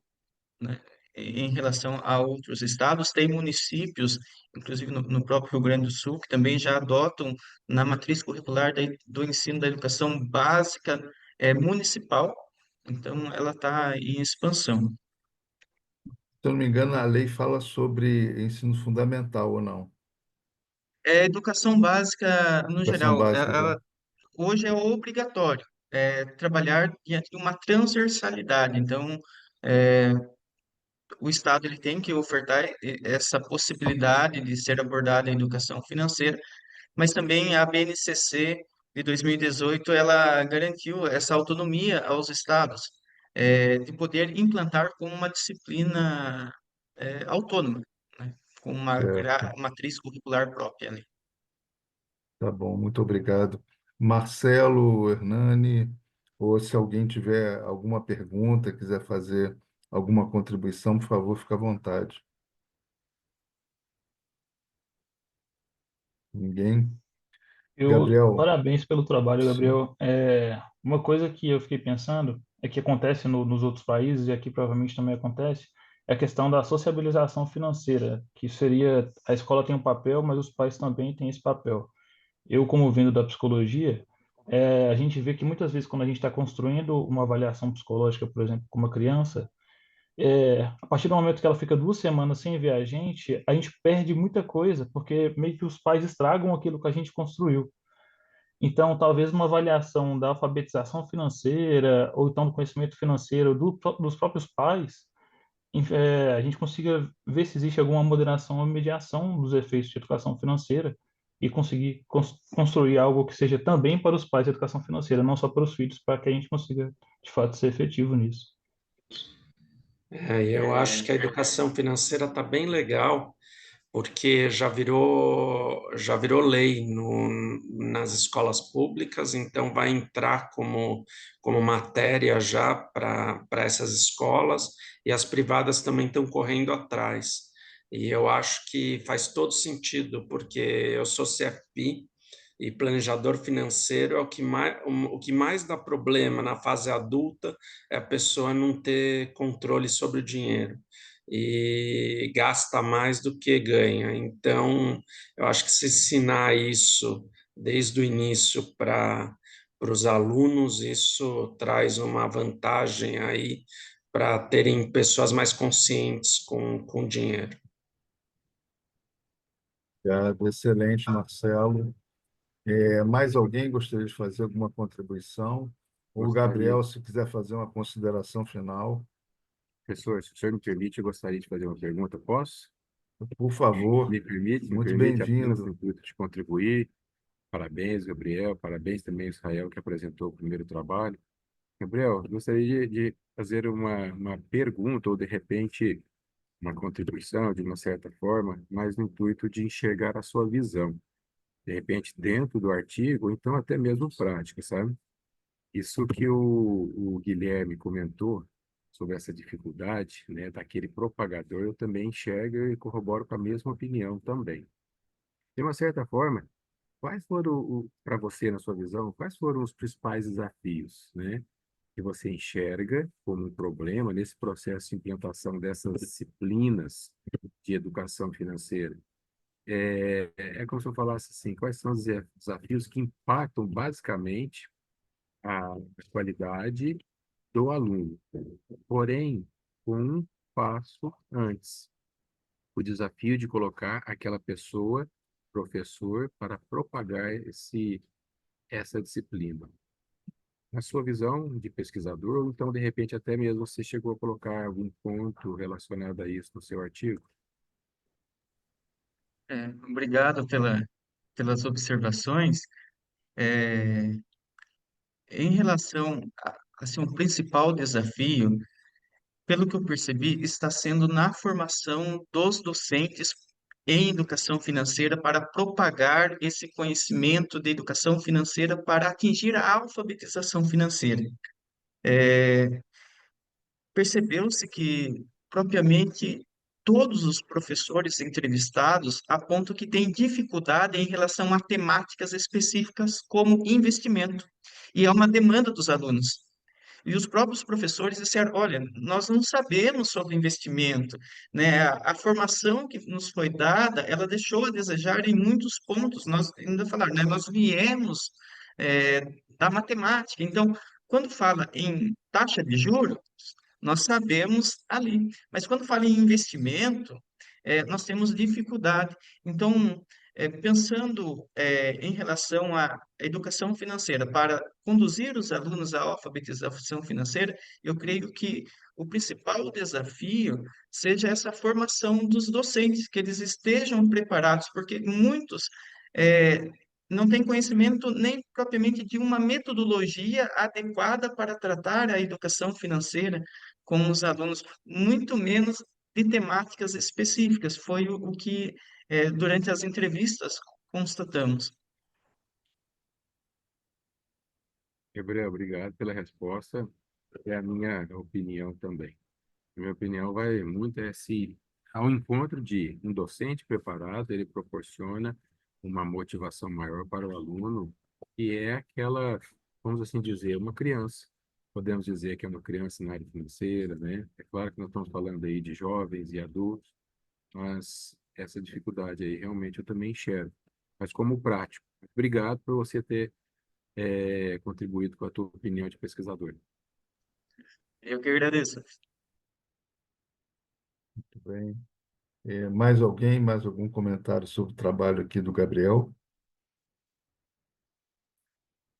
né? em relação a outros estados, tem municípios, inclusive no próprio Rio Grande do Sul, que também já adotam na matriz curricular do ensino da educação básica municipal. Então, ela está em expansão. Se eu não me engano, a lei fala sobre ensino fundamental ou não? Educação básica, no Educação geral, básica já. hoje é obrigatório trabalhar diante de uma transversalidade. Então, é, o Estado ele tem que ofertar essa possibilidade de ser abordada a educação financeira, mas também a BNCC de 2018 ela garantiu essa autonomia aos estados, de poder implantar como uma disciplina autônoma, né, com uma Certo. matriz curricular própria ali. Tá bom, muito obrigado. Marcelo, Hernani, ou se alguém tiver alguma pergunta, quiser fazer alguma contribuição, por favor, fique à vontade. Eu, Ninguém? Gabriel, parabéns pelo trabalho, sim. Gabriel. Uma coisa que eu fiquei pensando é que acontece nos outros países, e aqui provavelmente também acontece, é a questão da sociabilização financeira, que seria, a escola tem um papel, mas os pais também têm esse papel. Eu, como vindo da psicologia, a gente vê que muitas vezes quando a gente está construindo uma avaliação psicológica, por exemplo, com uma criança, a partir do momento que ela fica 2 semanas sem ver a gente perde muita coisa, porque meio que os pais estragam aquilo que a gente construiu. Então, talvez uma avaliação da alfabetização financeira, ou então do conhecimento financeiro dos próprios pais, a gente consiga ver se existe alguma moderação ou mediação dos efeitos de educação financeira e conseguir construir algo que seja também para os pais de educação financeira, não só para os filhos, para que a gente consiga, de fato, ser efetivo nisso. E eu acho que a educação financeira está bem legal, porque já virou lei nas escolas públicas, então vai entrar como matéria já para essas escolas, e as privadas também estão correndo atrás. E eu acho que faz todo sentido, porque eu sou CFP e planejador financeiro é o que mais dá problema na fase adulta é a pessoa não ter controle sobre o dinheiro e gasta mais do que ganha. Então, eu acho que se ensinar isso desde o início para os alunos, isso traz uma vantagem aí para terem pessoas mais conscientes com o dinheiro. Obrigado, excelente, Marcelo. Mais alguém gostaria de fazer alguma contribuição? Ou o Gostaria. Gabriel, se quiser fazer uma consideração final, Professor, se o senhor me permite, eu gostaria de fazer uma pergunta, posso? por favor, Me muito permite apenas no bem-vindo. intuito de contribuir. Parabéns, Gabriel, parabéns também ao Israel, que apresentou o primeiro trabalho. Gabriel, gostaria de fazer uma pergunta, ou de repente uma contribuição, de uma certa forma, mas no intuito de enxergar a sua visão. De repente, dentro do artigo, ou então até mesmo prática, sabe? Isso que o Guilherme comentou sobre essa dificuldade, né, daquele propagador, eu também enxergo e corroboro com a mesma opinião também. De uma certa forma, quais foram, para você, na sua visão, quais foram os principais desafios, né, que você enxerga como um problema nesse processo de implementação dessas disciplinas de educação financeira? É como se eu falasse assim, quais são os desafios que impactam basicamente a qualidade do aluno, porém, com um passo antes, o desafio de colocar aquela pessoa, professor, para propagar essa disciplina. Na sua visão de pesquisador, ou então, de repente, até mesmo você chegou a colocar algum ponto relacionado a isso no seu artigo? Obrigado pelas observações. É, Em relação assim, o principal desafio, pelo que eu percebi, está sendo na formação dos docentes em educação financeira para propagar esse conhecimento de educação financeira para atingir a alfabetização financeira. Percebeu-se que, propriamente, todos os professores entrevistados apontam que têm dificuldade em relação a temáticas específicas como investimento, e é uma demanda dos alunos. E os próprios professores disseram, olha, nós não sabemos sobre investimento, né? A formação que nos foi dada, ela deixou a desejar em muitos pontos. Nós ainda falaram, né? Nós viemos é, da matemática. Então, quando fala em taxa de juros, nós sabemos ali. Mas quando fala em investimento, nós temos dificuldade. Então, pensando em relação à educação financeira, para conduzir os alunos à alfabetização financeira, eu creio que o principal desafio seja essa formação dos docentes, que eles estejam preparados, porque muitos eh, não têm conhecimento nem propriamente de uma metodologia adequada para tratar a educação financeira com os alunos, muito menos de temáticas específicas. Foi o que, durante as entrevistas, constatamos. Gabriel, obrigado pela resposta. É a minha opinião também. A minha opinião vai muito se ao encontro de um docente preparado, ele proporciona uma motivação maior para o aluno, que é aquela, vamos assim dizer, uma criança. Podemos dizer que é uma criança na área financeira, né? É claro que nós estamos falando aí de jovens e adultos, mas essa dificuldade aí realmente eu também enxergo. Mas como prático, obrigado por você ter contribuído com a tua opinião de pesquisador. Eu que agradeço. Muito bem. Mais alguém, mais algum comentário sobre o trabalho aqui do Gabriel?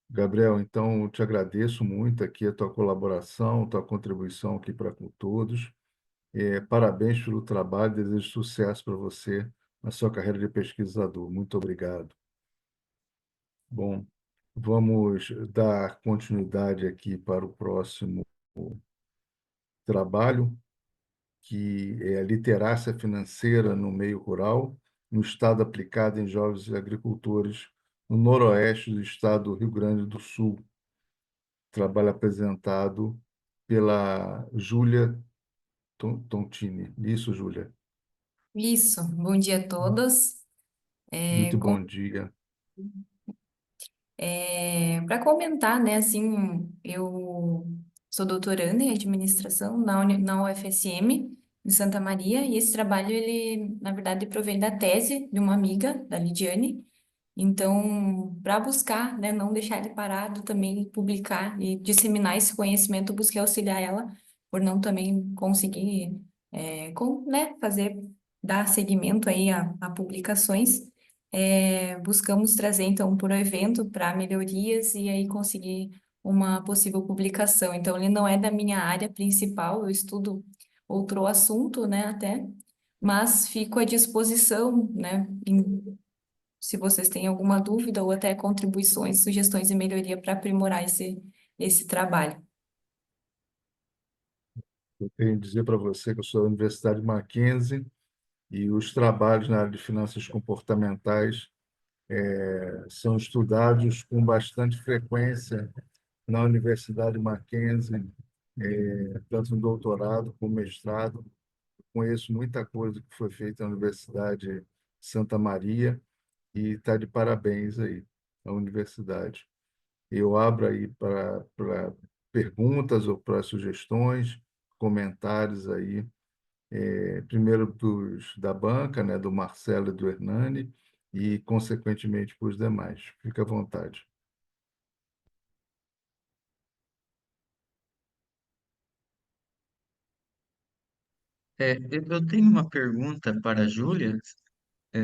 Gabriel, então, eu te agradeço muito aqui a tua colaboração, tua contribuição aqui para com todos. Parabéns pelo trabalho, desejo sucesso para você na sua carreira de pesquisador. Muito obrigado. Bom, vamos dar continuidade aqui para o próximo trabalho, que é a Literácia Financeira no Meio Rural, no Estado aplicado em jovens agricultores no noroeste do estado do Rio Grande do Sul. Trabalho apresentado pela Júlia Tontini. Isso, Júlia. Isso, bom dia a todos. Muito bom dia. Para comentar, né, assim, eu sou doutoranda em administração na UFSM de Santa Maria, e esse trabalho, ele, na verdade, provém da tese de uma amiga, da Lidiane. Então, para buscar, né, não deixar ele parado, também publicar e disseminar esse conhecimento, eu busquei auxiliar ela, por não também conseguir, né, dar seguimento aí a publicações. Buscamos trazer, então, por evento para melhorias e aí conseguir uma possível publicação. Então, ele não é da minha área principal, eu estudo outro assunto, né, até, mas fico à disposição, né, se vocês têm alguma dúvida ou até contribuições, sugestões de melhoria para aprimorar esse trabalho. Eu tenho que dizer para você que eu sou da Universidade Mackenzie e os trabalhos na área de finanças comportamentais são estudados com bastante frequência na Universidade Mackenzie, tanto no doutorado como mestrado. Conheço muita coisa que foi feita na Universidade Santa Maria e está de parabéns aí a universidade. Eu abro aí para perguntas ou para sugestões, comentários aí, primeiro da banca, né, do Marcelo e do Hernani, e, consequentemente, para os demais. Fique à vontade. Eu tenho uma pergunta para a Júlia. É,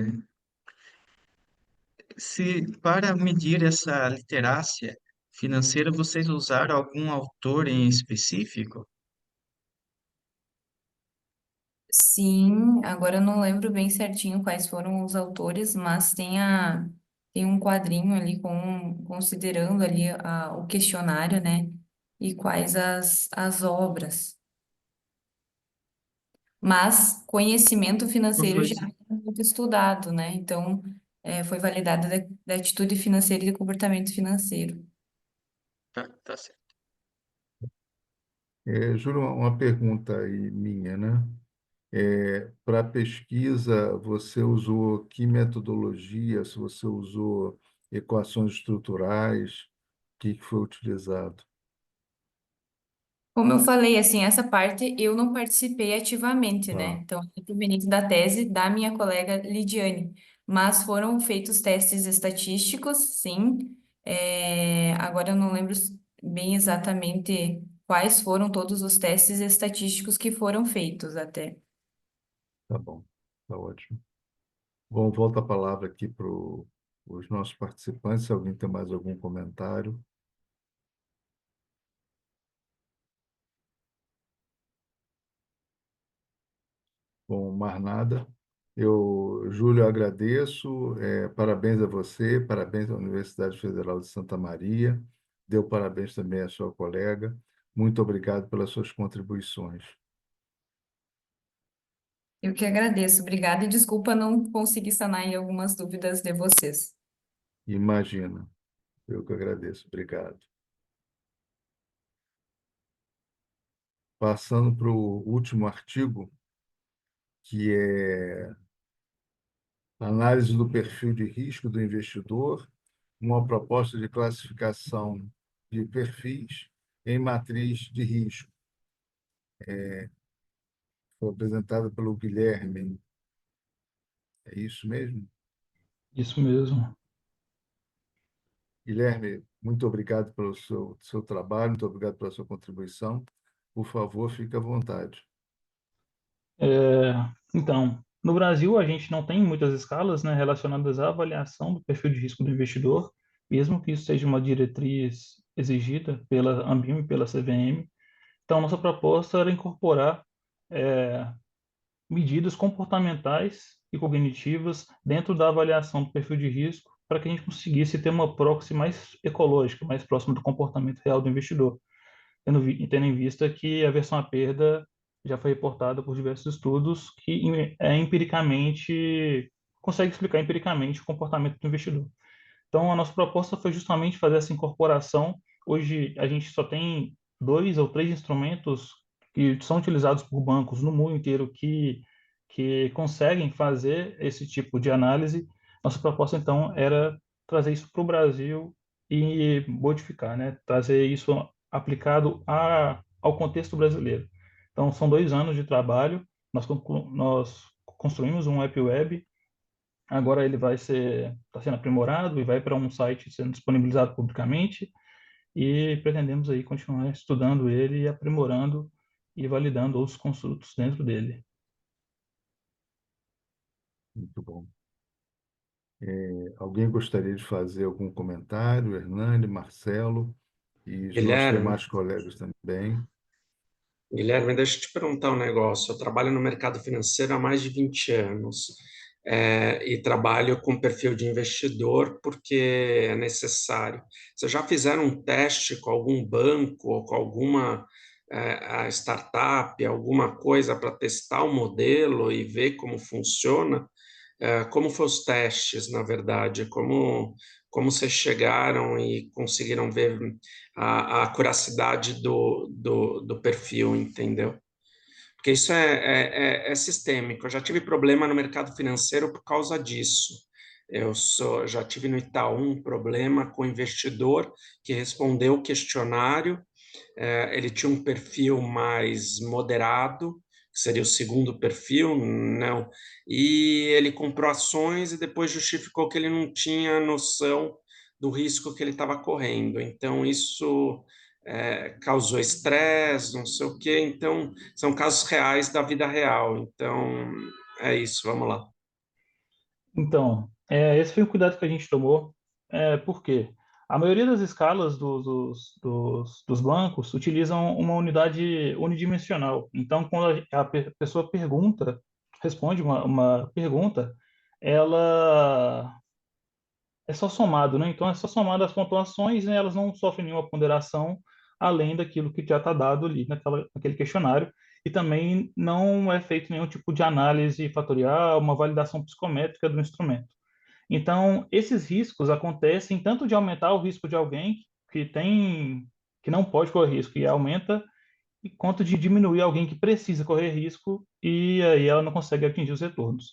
se para medir essa literácia financeira, vocês usaram algum autor em específico? Sim, agora eu não lembro bem certinho quais foram os autores, mas tem um quadrinho ali considerando ali o questionário, né? E quais as obras. Mas conhecimento Não financeiro foi já é muito estudado, né? Então, foi validado da atitude financeira e do comportamento financeiro. tá certo. Júlio, uma pergunta aí minha, né? Para a pesquisa, você usou que metodologia? Se você usou equações estruturais, o que foi utilizado? Como eu falei, assim, essa parte eu não participei ativamente, né? Tá, Então, é proveniente da tese da minha colega Lidiane. Mas foram feitos testes estatísticos, sim. Agora eu não lembro bem exatamente quais foram todos os testes estatísticos que foram feitos até. tá bom, tá ótimo. Bom, volto a palavra aqui para os nossos participantes, se alguém tem mais algum comentário. Bom, mais nada. Júlio, agradeço. Parabéns a você, parabéns à Universidade Federal de Santa Maria. Deu parabéns também à sua colega. Muito obrigado pelas suas contribuições. Eu que agradeço, obrigada e desculpa não conseguir sanar em algumas dúvidas de vocês. Imagina, eu que agradeço. Obrigado. Passando para o último artigo, que é análise do perfil de risco do investidor, uma proposta de classificação de perfis em matriz de risco. Foi apresentada pelo Guilherme. É isso mesmo? Isso mesmo. Guilherme, muito obrigado pelo seu trabalho, muito obrigado pela sua contribuição. Por favor, fique à vontade. É, então, no Brasil, a gente não tem muitas escalas, né, relacionadas à avaliação do perfil de risco do investidor, mesmo que isso seja uma diretriz exigida pela Anbim e pela CVM. Então, nossa proposta era incorporar é, medidas comportamentais e cognitivas dentro da avaliação do perfil de risco para que a gente conseguisse ter uma proxy mais ecológica, mais próxima do comportamento real do investidor, tendo em vista que a aversão à perda já foi reportada por diversos estudos que empiricamente consegue explicar empiricamente o comportamento do investidor. Então, a nossa proposta foi justamente fazer essa incorporação. Hoje, a gente só tem 2 ou 3 instrumentos que são utilizados por bancos no mundo inteiro que conseguem fazer esse tipo de análise. Nossa proposta, então, era trazer isso para o Brasil e modificar, né? Trazer isso aplicado ao contexto brasileiro. Então, são 2 anos de trabalho. Nós construímos um app web. Agora ele está sendo aprimorado e vai para um site sendo disponibilizado publicamente e pretendemos aí continuar estudando ele e aprimorando e validando outros construtos dentro dele. Muito bom. Alguém gostaria de fazer algum comentário? Hernani, Marcelo e os nossos Guilherme, demais colegas também. Guilherme, deixa eu te perguntar um negócio. Eu trabalho no mercado financeiro há mais de 20 anos, e trabalho com perfil de investidor porque é necessário. Vocês já fizeram um teste com algum banco ou com alguma a startup, alguma coisa para testar o modelo e ver como funciona? Como foram os testes, na verdade? Como vocês chegaram e conseguiram ver a curacidade do perfil, entendeu? Porque isso é sistêmico. Eu já tive problema no mercado financeiro por causa disso. Já tive no Itaú um problema com o investidor que respondeu o questionário. Ele tinha um perfil mais moderado, que seria o segundo perfil, não. E ele comprou ações e depois justificou que ele não tinha noção do risco que ele estava correndo. Então, isso causou estresse, não sei o quê. Então, são casos reais da vida real. Então, é isso, vamos lá. Então, esse foi o cuidado que a gente tomou. Por quê? A maioria das escalas dos bancos utilizam uma unidade unidimensional. Então, quando a pessoa responde uma pergunta, ela é só somado, né? Então, é só somado as pontuações, né? Elas não sofrem nenhuma ponderação além daquilo que já está dado ali naquele questionário. E também não é feito nenhum tipo de análise fatorial, uma validação psicométrica do instrumento. Então, esses riscos acontecem tanto de aumentar o risco de alguém que não pode correr risco e aumenta, quanto de diminuir alguém que precisa correr risco e aí ela não consegue atingir os retornos.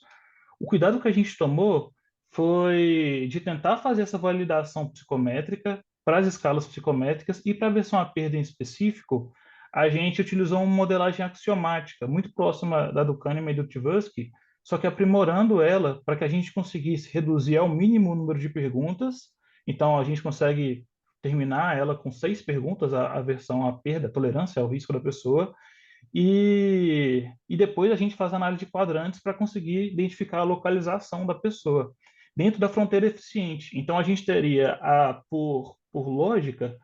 O cuidado que a gente tomou foi de tentar fazer essa validação psicométrica para as escalas psicométricas e para a versão a perda em específico, a gente utilizou uma modelagem axiomática, muito próxima da do Kahneman e do Tversky, só que aprimorando ela para que a gente conseguisse reduzir ao mínimo o número de perguntas. Então, a gente consegue terminar ela com 6 perguntas, a versão à perda, a tolerância ao risco da pessoa, e depois a gente faz análise de quadrantes para conseguir identificar a localização da pessoa dentro da fronteira eficiente. Então, a gente teria, por lógica,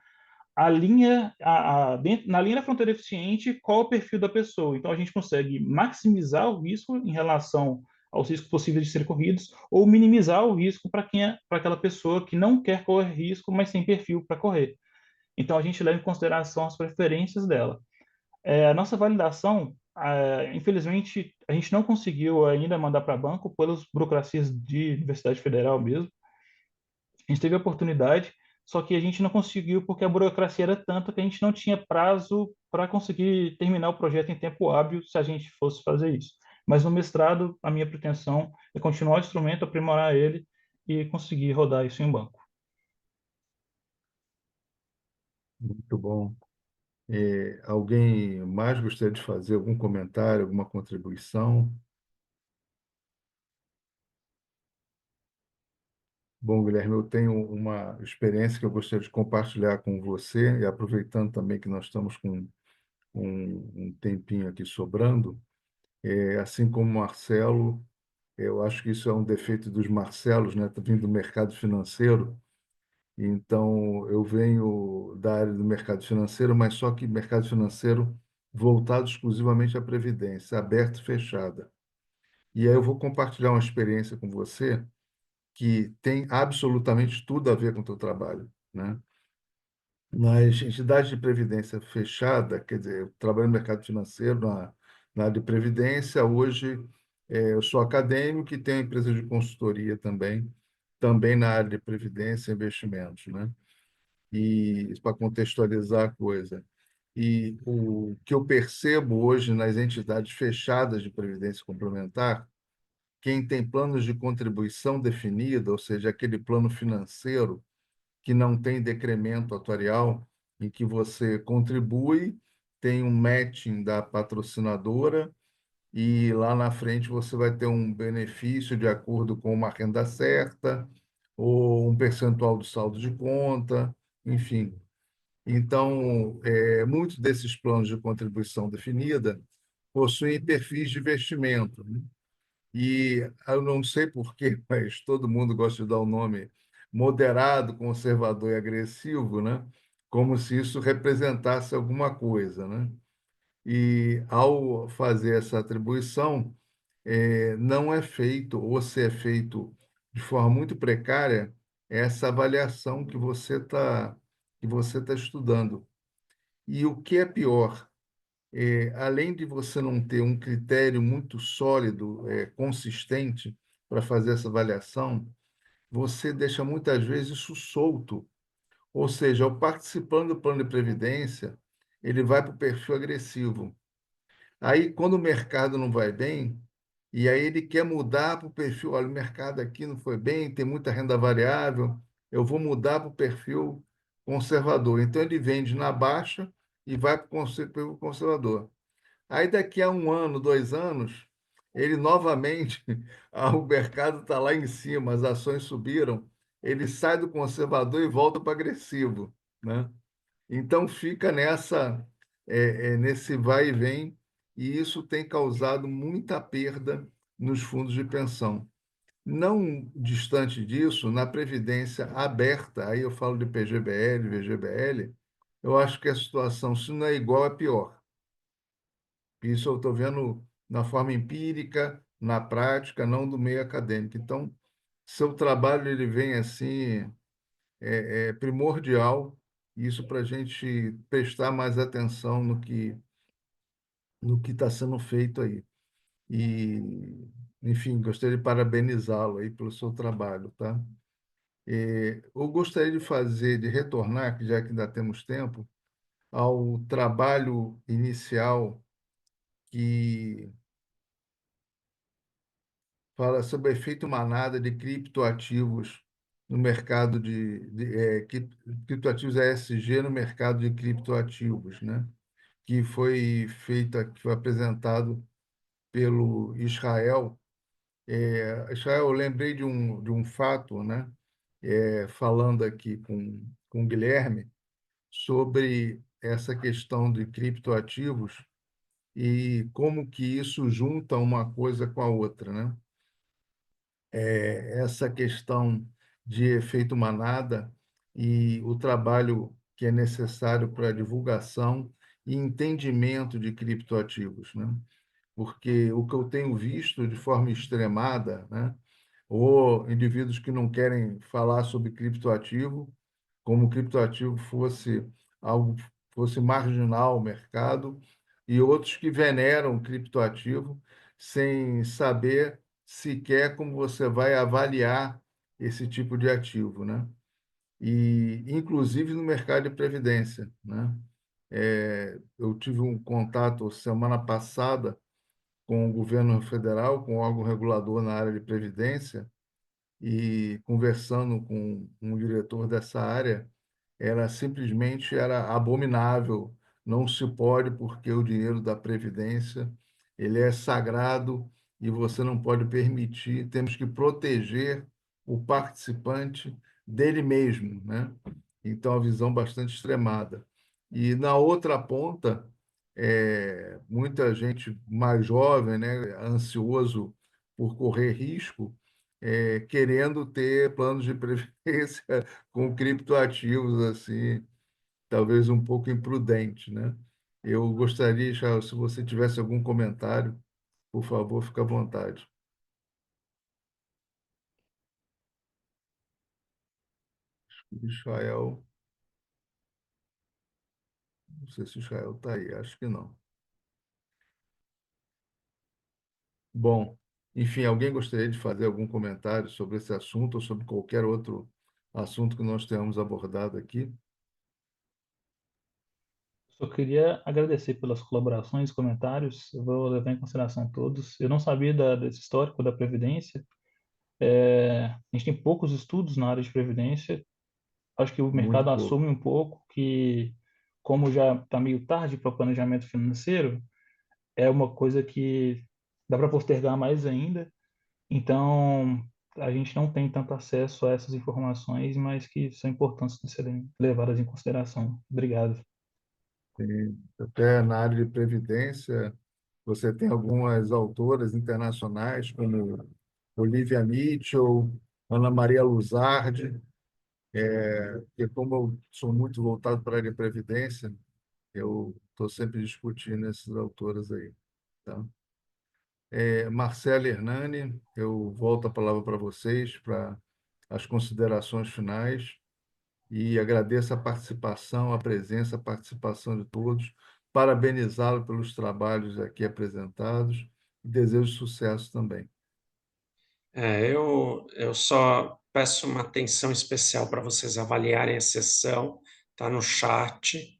a linha, na linha da fronteira eficiente, qual o perfil da pessoa. Então, a gente consegue maximizar o risco em relação aos riscos possíveis de serem corridos, ou minimizar o risco para aquela pessoa que não quer correr risco, mas tem perfil para correr. Então, a gente leva em consideração as preferências dela. A nossa validação, infelizmente, a gente não conseguiu ainda mandar para banco pelas burocracias de Universidade Federal mesmo. A gente teve a oportunidade, só que a gente não conseguiu porque a burocracia era tanta que a gente não tinha prazo para conseguir terminar o projeto em tempo hábil se a gente fosse fazer isso. Mas no mestrado, a minha pretensão é continuar o instrumento, aprimorar ele e conseguir rodar isso em banco. Muito bom. Alguém mais gostaria de fazer algum comentário, alguma contribuição? Bom, Guilherme, eu tenho uma experiência que eu gostaria de compartilhar com você, e aproveitando também que nós estamos com um tempinho aqui sobrando, assim como o Marcelo, eu acho que isso é um defeito dos Marcelos, né? Tá vindo do mercado financeiro, então eu venho da área do mercado financeiro, mas só que mercado financeiro voltado exclusivamente à previdência, aberta e fechada. E aí eu vou compartilhar uma experiência com você que tem absolutamente tudo a ver com o teu trabalho, né? Nas entidades de previdência fechada, quer dizer, eu trabalho no mercado financeiro, na área de previdência, hoje eu sou acadêmico e tenho empresa de consultoria também na área de previdência e investimentos, né? E para contextualizar a coisa. E o que eu percebo hoje nas entidades fechadas de previdência complementar, quem tem planos de contribuição definida, ou seja, aquele plano financeiro que não tem decremento atuarial, em que você contribui, tem um matching da patrocinadora e lá na frente você vai ter um benefício de acordo com uma renda certa ou um percentual do saldo de conta, enfim. Então, muitos desses planos de contribuição definida possuem perfis de investimento, né? E eu não sei por quê, mas todo mundo gosta de dar o nome moderado, conservador e agressivo, né? Como se isso representasse alguma coisa, né? E ao fazer essa atribuição, não é feito, ou se é feito de forma muito precária, essa avaliação que você tá estudando. E o que é pior, além de você não ter um critério muito sólido, consistente para fazer essa avaliação, você deixa muitas vezes isso solto. Ou seja, ao participando do plano de previdência, ele vai para o perfil agressivo. Aí, quando o mercado não vai bem, e aí ele quer mudar para o perfil, olha, o mercado aqui não foi bem, tem muita renda variável, eu vou mudar para o perfil conservador. Então, ele vende na baixa e vai para o perfil conservador. Aí daqui a um ano, 2 anos, ele novamente, o mercado está lá em cima, as ações subiram, ele sai do conservador e volta para agressivo, né? Então fica nesse vai e vem, e isso tem causado muita perda nos fundos de pensão. Não distante disso, na previdência aberta, aí eu falo de PGBL, VGBL, eu acho que a situação, se não é igual, é pior. Isso eu estou vendo na forma empírica, na prática, não do meio acadêmico. Então, seu trabalho ele vem assim, é primordial, isso para a gente prestar mais atenção no que está sendo feito aí. E, enfim, gostaria de parabenizá-lo aí pelo seu trabalho, tá? Eu gostaria de retornar, que já que ainda temos tempo, ao trabalho inicial que fala sobre o efeito manada de criptoativos no mercado criptoativos ESG no mercado de criptoativos, né? que foi feita, que foi apresentado pelo Israel. Israel, eu lembrei de um fato, né? Falando aqui com o Guilherme sobre essa questão de criptoativos e como que isso junta uma coisa com a outra, né? Essa questão de efeito manada e o trabalho que é necessário para a divulgação e entendimento de criptoativos, né? Porque o que eu tenho visto de forma extremada, né? Ou indivíduos que não querem falar sobre criptoativo, como o criptoativo fosse algo fosse marginal ao mercado, e outros que veneram o criptoativo sem saber sequer como você vai avaliar esse tipo de ativo, né? E inclusive no mercado de previdência, né? Eu tive um contato semana passada com o governo federal, com o órgão regulador na área de previdência, e conversando com um diretor dessa área, era abominável. Não se pode, porque o dinheiro da Previdência ele é sagrado e você não pode permitir, temos que proteger o participante dele mesmo, né? Então, a visão bastante extremada. E na outra ponta, muita gente mais jovem, né, ansioso por correr risco, querendo ter planos de previdência com criptoativos assim, talvez um pouco imprudente, né? Eu gostaria, Charles, se você tivesse algum comentário, por favor, fique à vontade. Israel, não sei se Israel está aí, acho que não. Bom, enfim, alguém gostaria de fazer algum comentário sobre esse assunto ou sobre qualquer outro assunto que nós tenhamos abordado aqui? Só queria agradecer pelas colaborações, comentários. Eu vou levar em consideração todos. Eu não sabia desse histórico da Previdência. A gente tem poucos estudos na área de Previdência. Acho que o Muito mercado pouco. assume um pouco que, como já está meio tarde para o planejamento financeiro, é uma coisa que dá para postergar mais ainda. Então, a gente não tem tanto acesso a essas informações, mas que são importantes de serem levadas em consideração. Obrigado. Até na área de previdência, você tem algumas autoras internacionais, como Olivia Mitchell, Ana Maria Luzardi, que como eu sou muito voltado para a área de previdência, eu estou sempre discutindo essas autoras aí. Tá? Marcela Hernani, eu volto a palavra para vocês, para as considerações finais, e agradeço a participação, a presença, a participação de todos, parabenizá-lo pelos trabalhos aqui apresentados e desejo sucesso também. Eu só peço uma atenção especial para vocês avaliarem a sessão, está no chat,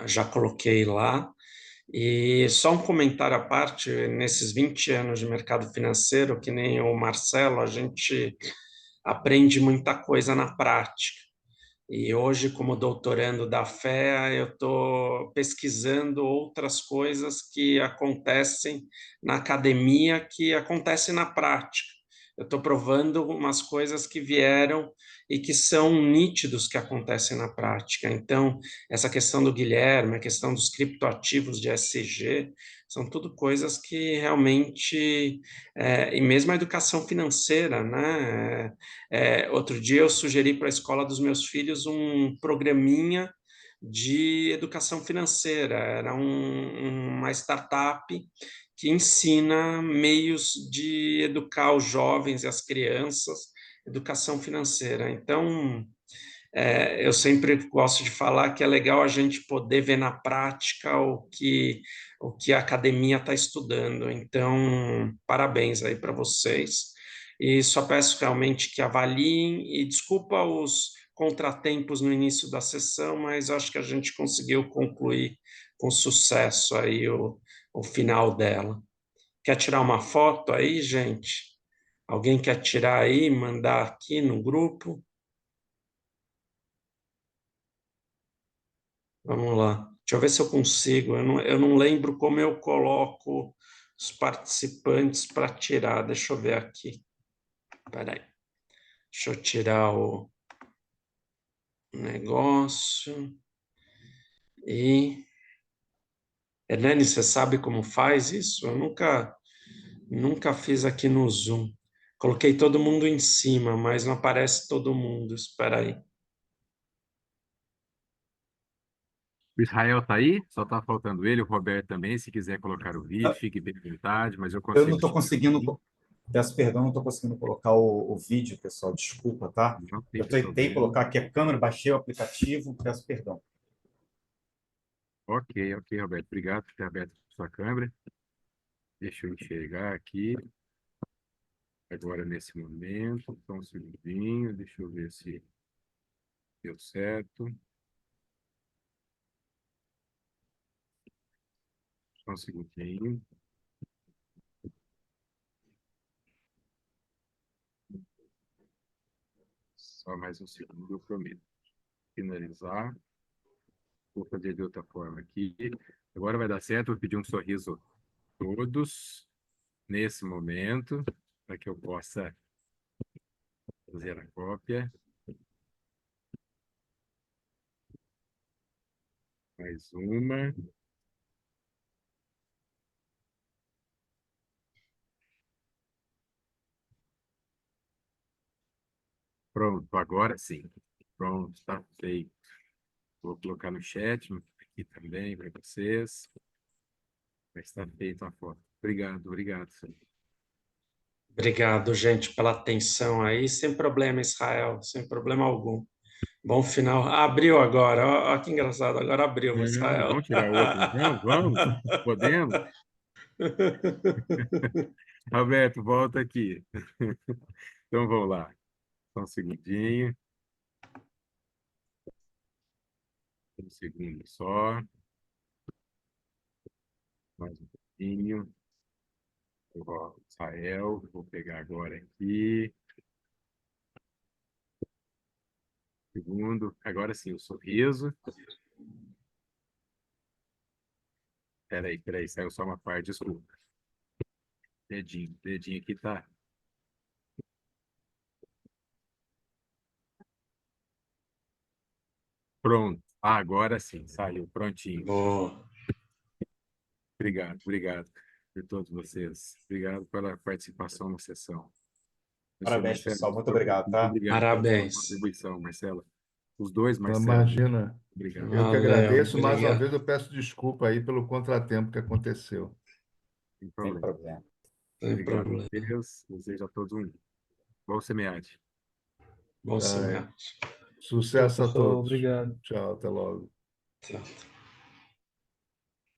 já coloquei lá. E só um comentário à parte, nesses 20 anos de mercado financeiro, que nem o Marcelo, a gente aprende muita coisa na prática. E hoje, como doutorando da FEA, eu estou pesquisando outras coisas que acontecem na academia, que acontecem na prática. Eu estou provando umas coisas que vieram e que são nítidos que acontecem na prática. Então, essa questão do Guilherme, a questão dos criptoativos de SG, são tudo coisas que realmente, e mesmo a educação financeira, né? Outro dia eu sugeri para a escola dos meus filhos um programinha de educação financeira. Era uma startup que ensina meios de educar os jovens e as crianças, educação financeira. Então, eu sempre gosto de falar que é legal a gente poder ver na prática o que a academia está estudando. Então, parabéns aí para vocês. E só peço realmente que avaliem, e desculpa os contratempos no início da sessão, mas acho que a gente conseguiu concluir com sucesso aí o final dela. Quer tirar uma foto aí, gente? Alguém quer tirar aí, mandar aqui no grupo? Vamos lá. Deixa eu ver se eu consigo. Eu não lembro como eu coloco os participantes para tirar. Deixa eu ver aqui. Espera aí. Deixa eu tirar o negócio. E... Hernani, você sabe como faz isso? Eu nunca fiz aqui no Zoom. Coloquei todo mundo em cima, mas não aparece todo mundo. Espera aí. O Israel tá aí? Só tá faltando ele, o Roberto também, se quiser colocar o vídeo, fique bem à vontade, mas eu Eu não consigo estou subir conseguindo, aqui, peço perdão, não estou conseguindo colocar o vídeo, pessoal, desculpa, tá? não tem Eu tentei problema. colocar aqui a câmera, baixei o aplicativo, peço perdão. Ok, ok, Roberto, obrigado por ter aberto a sua câmera. Deixa eu enxergar aqui, agora nesse momento, só um segundinho, deixa eu ver se deu certo. Só um segundinho. Só mais um segundo, eu prometo. Finalizar. Vou fazer de outra forma aqui. Agora vai dar certo, vou pedir um sorriso a todos nesse momento, para que eu possa fazer a cópia. Mais uma. Pronto, agora sim. Pronto, está feito. Vou colocar no chat aqui também para vocês. Mas está feita a foto. Obrigado, obrigado. Obrigado, gente, pela atenção aí. Sem problema, Israel, sem problema algum. Bom final. Abriu agora. Ó, ó que engraçado. Agora abriu, Israel. Vamos tirar outro, então? Vamos? Podemos? Roberto, volta aqui. Então vamos lá. Só um segundinho. Um segundo só. Mais um pouquinho. Ó, Israel, vou pegar agora aqui. Segundo. Agora sim, o sorriso. Peraí, saiu só uma parte, desculpa. Dedinho aqui tá. Pronto. Ah, agora sim, saiu, prontinho. Boa. Obrigado por todos vocês. Obrigado pela participação na sessão. Parabéns, Marcelo, pessoal, muito obrigado, muito tá? obrigado pela sua Parabéns. contribuição, Marcelo. Os dois, Marcelo. Imagina, Obrigado. eu que Valeu, agradeço. Mais uma obrigado. vez eu peço desculpa aí pelo contratempo que aconteceu. Sem Sem problema. problema. Sem Obrigado a problema. Deus. Desejo a todos um bom semeade. Bom Tá, semear. sucesso a Professor, todos. obrigado. Tchau, até logo. Tchau.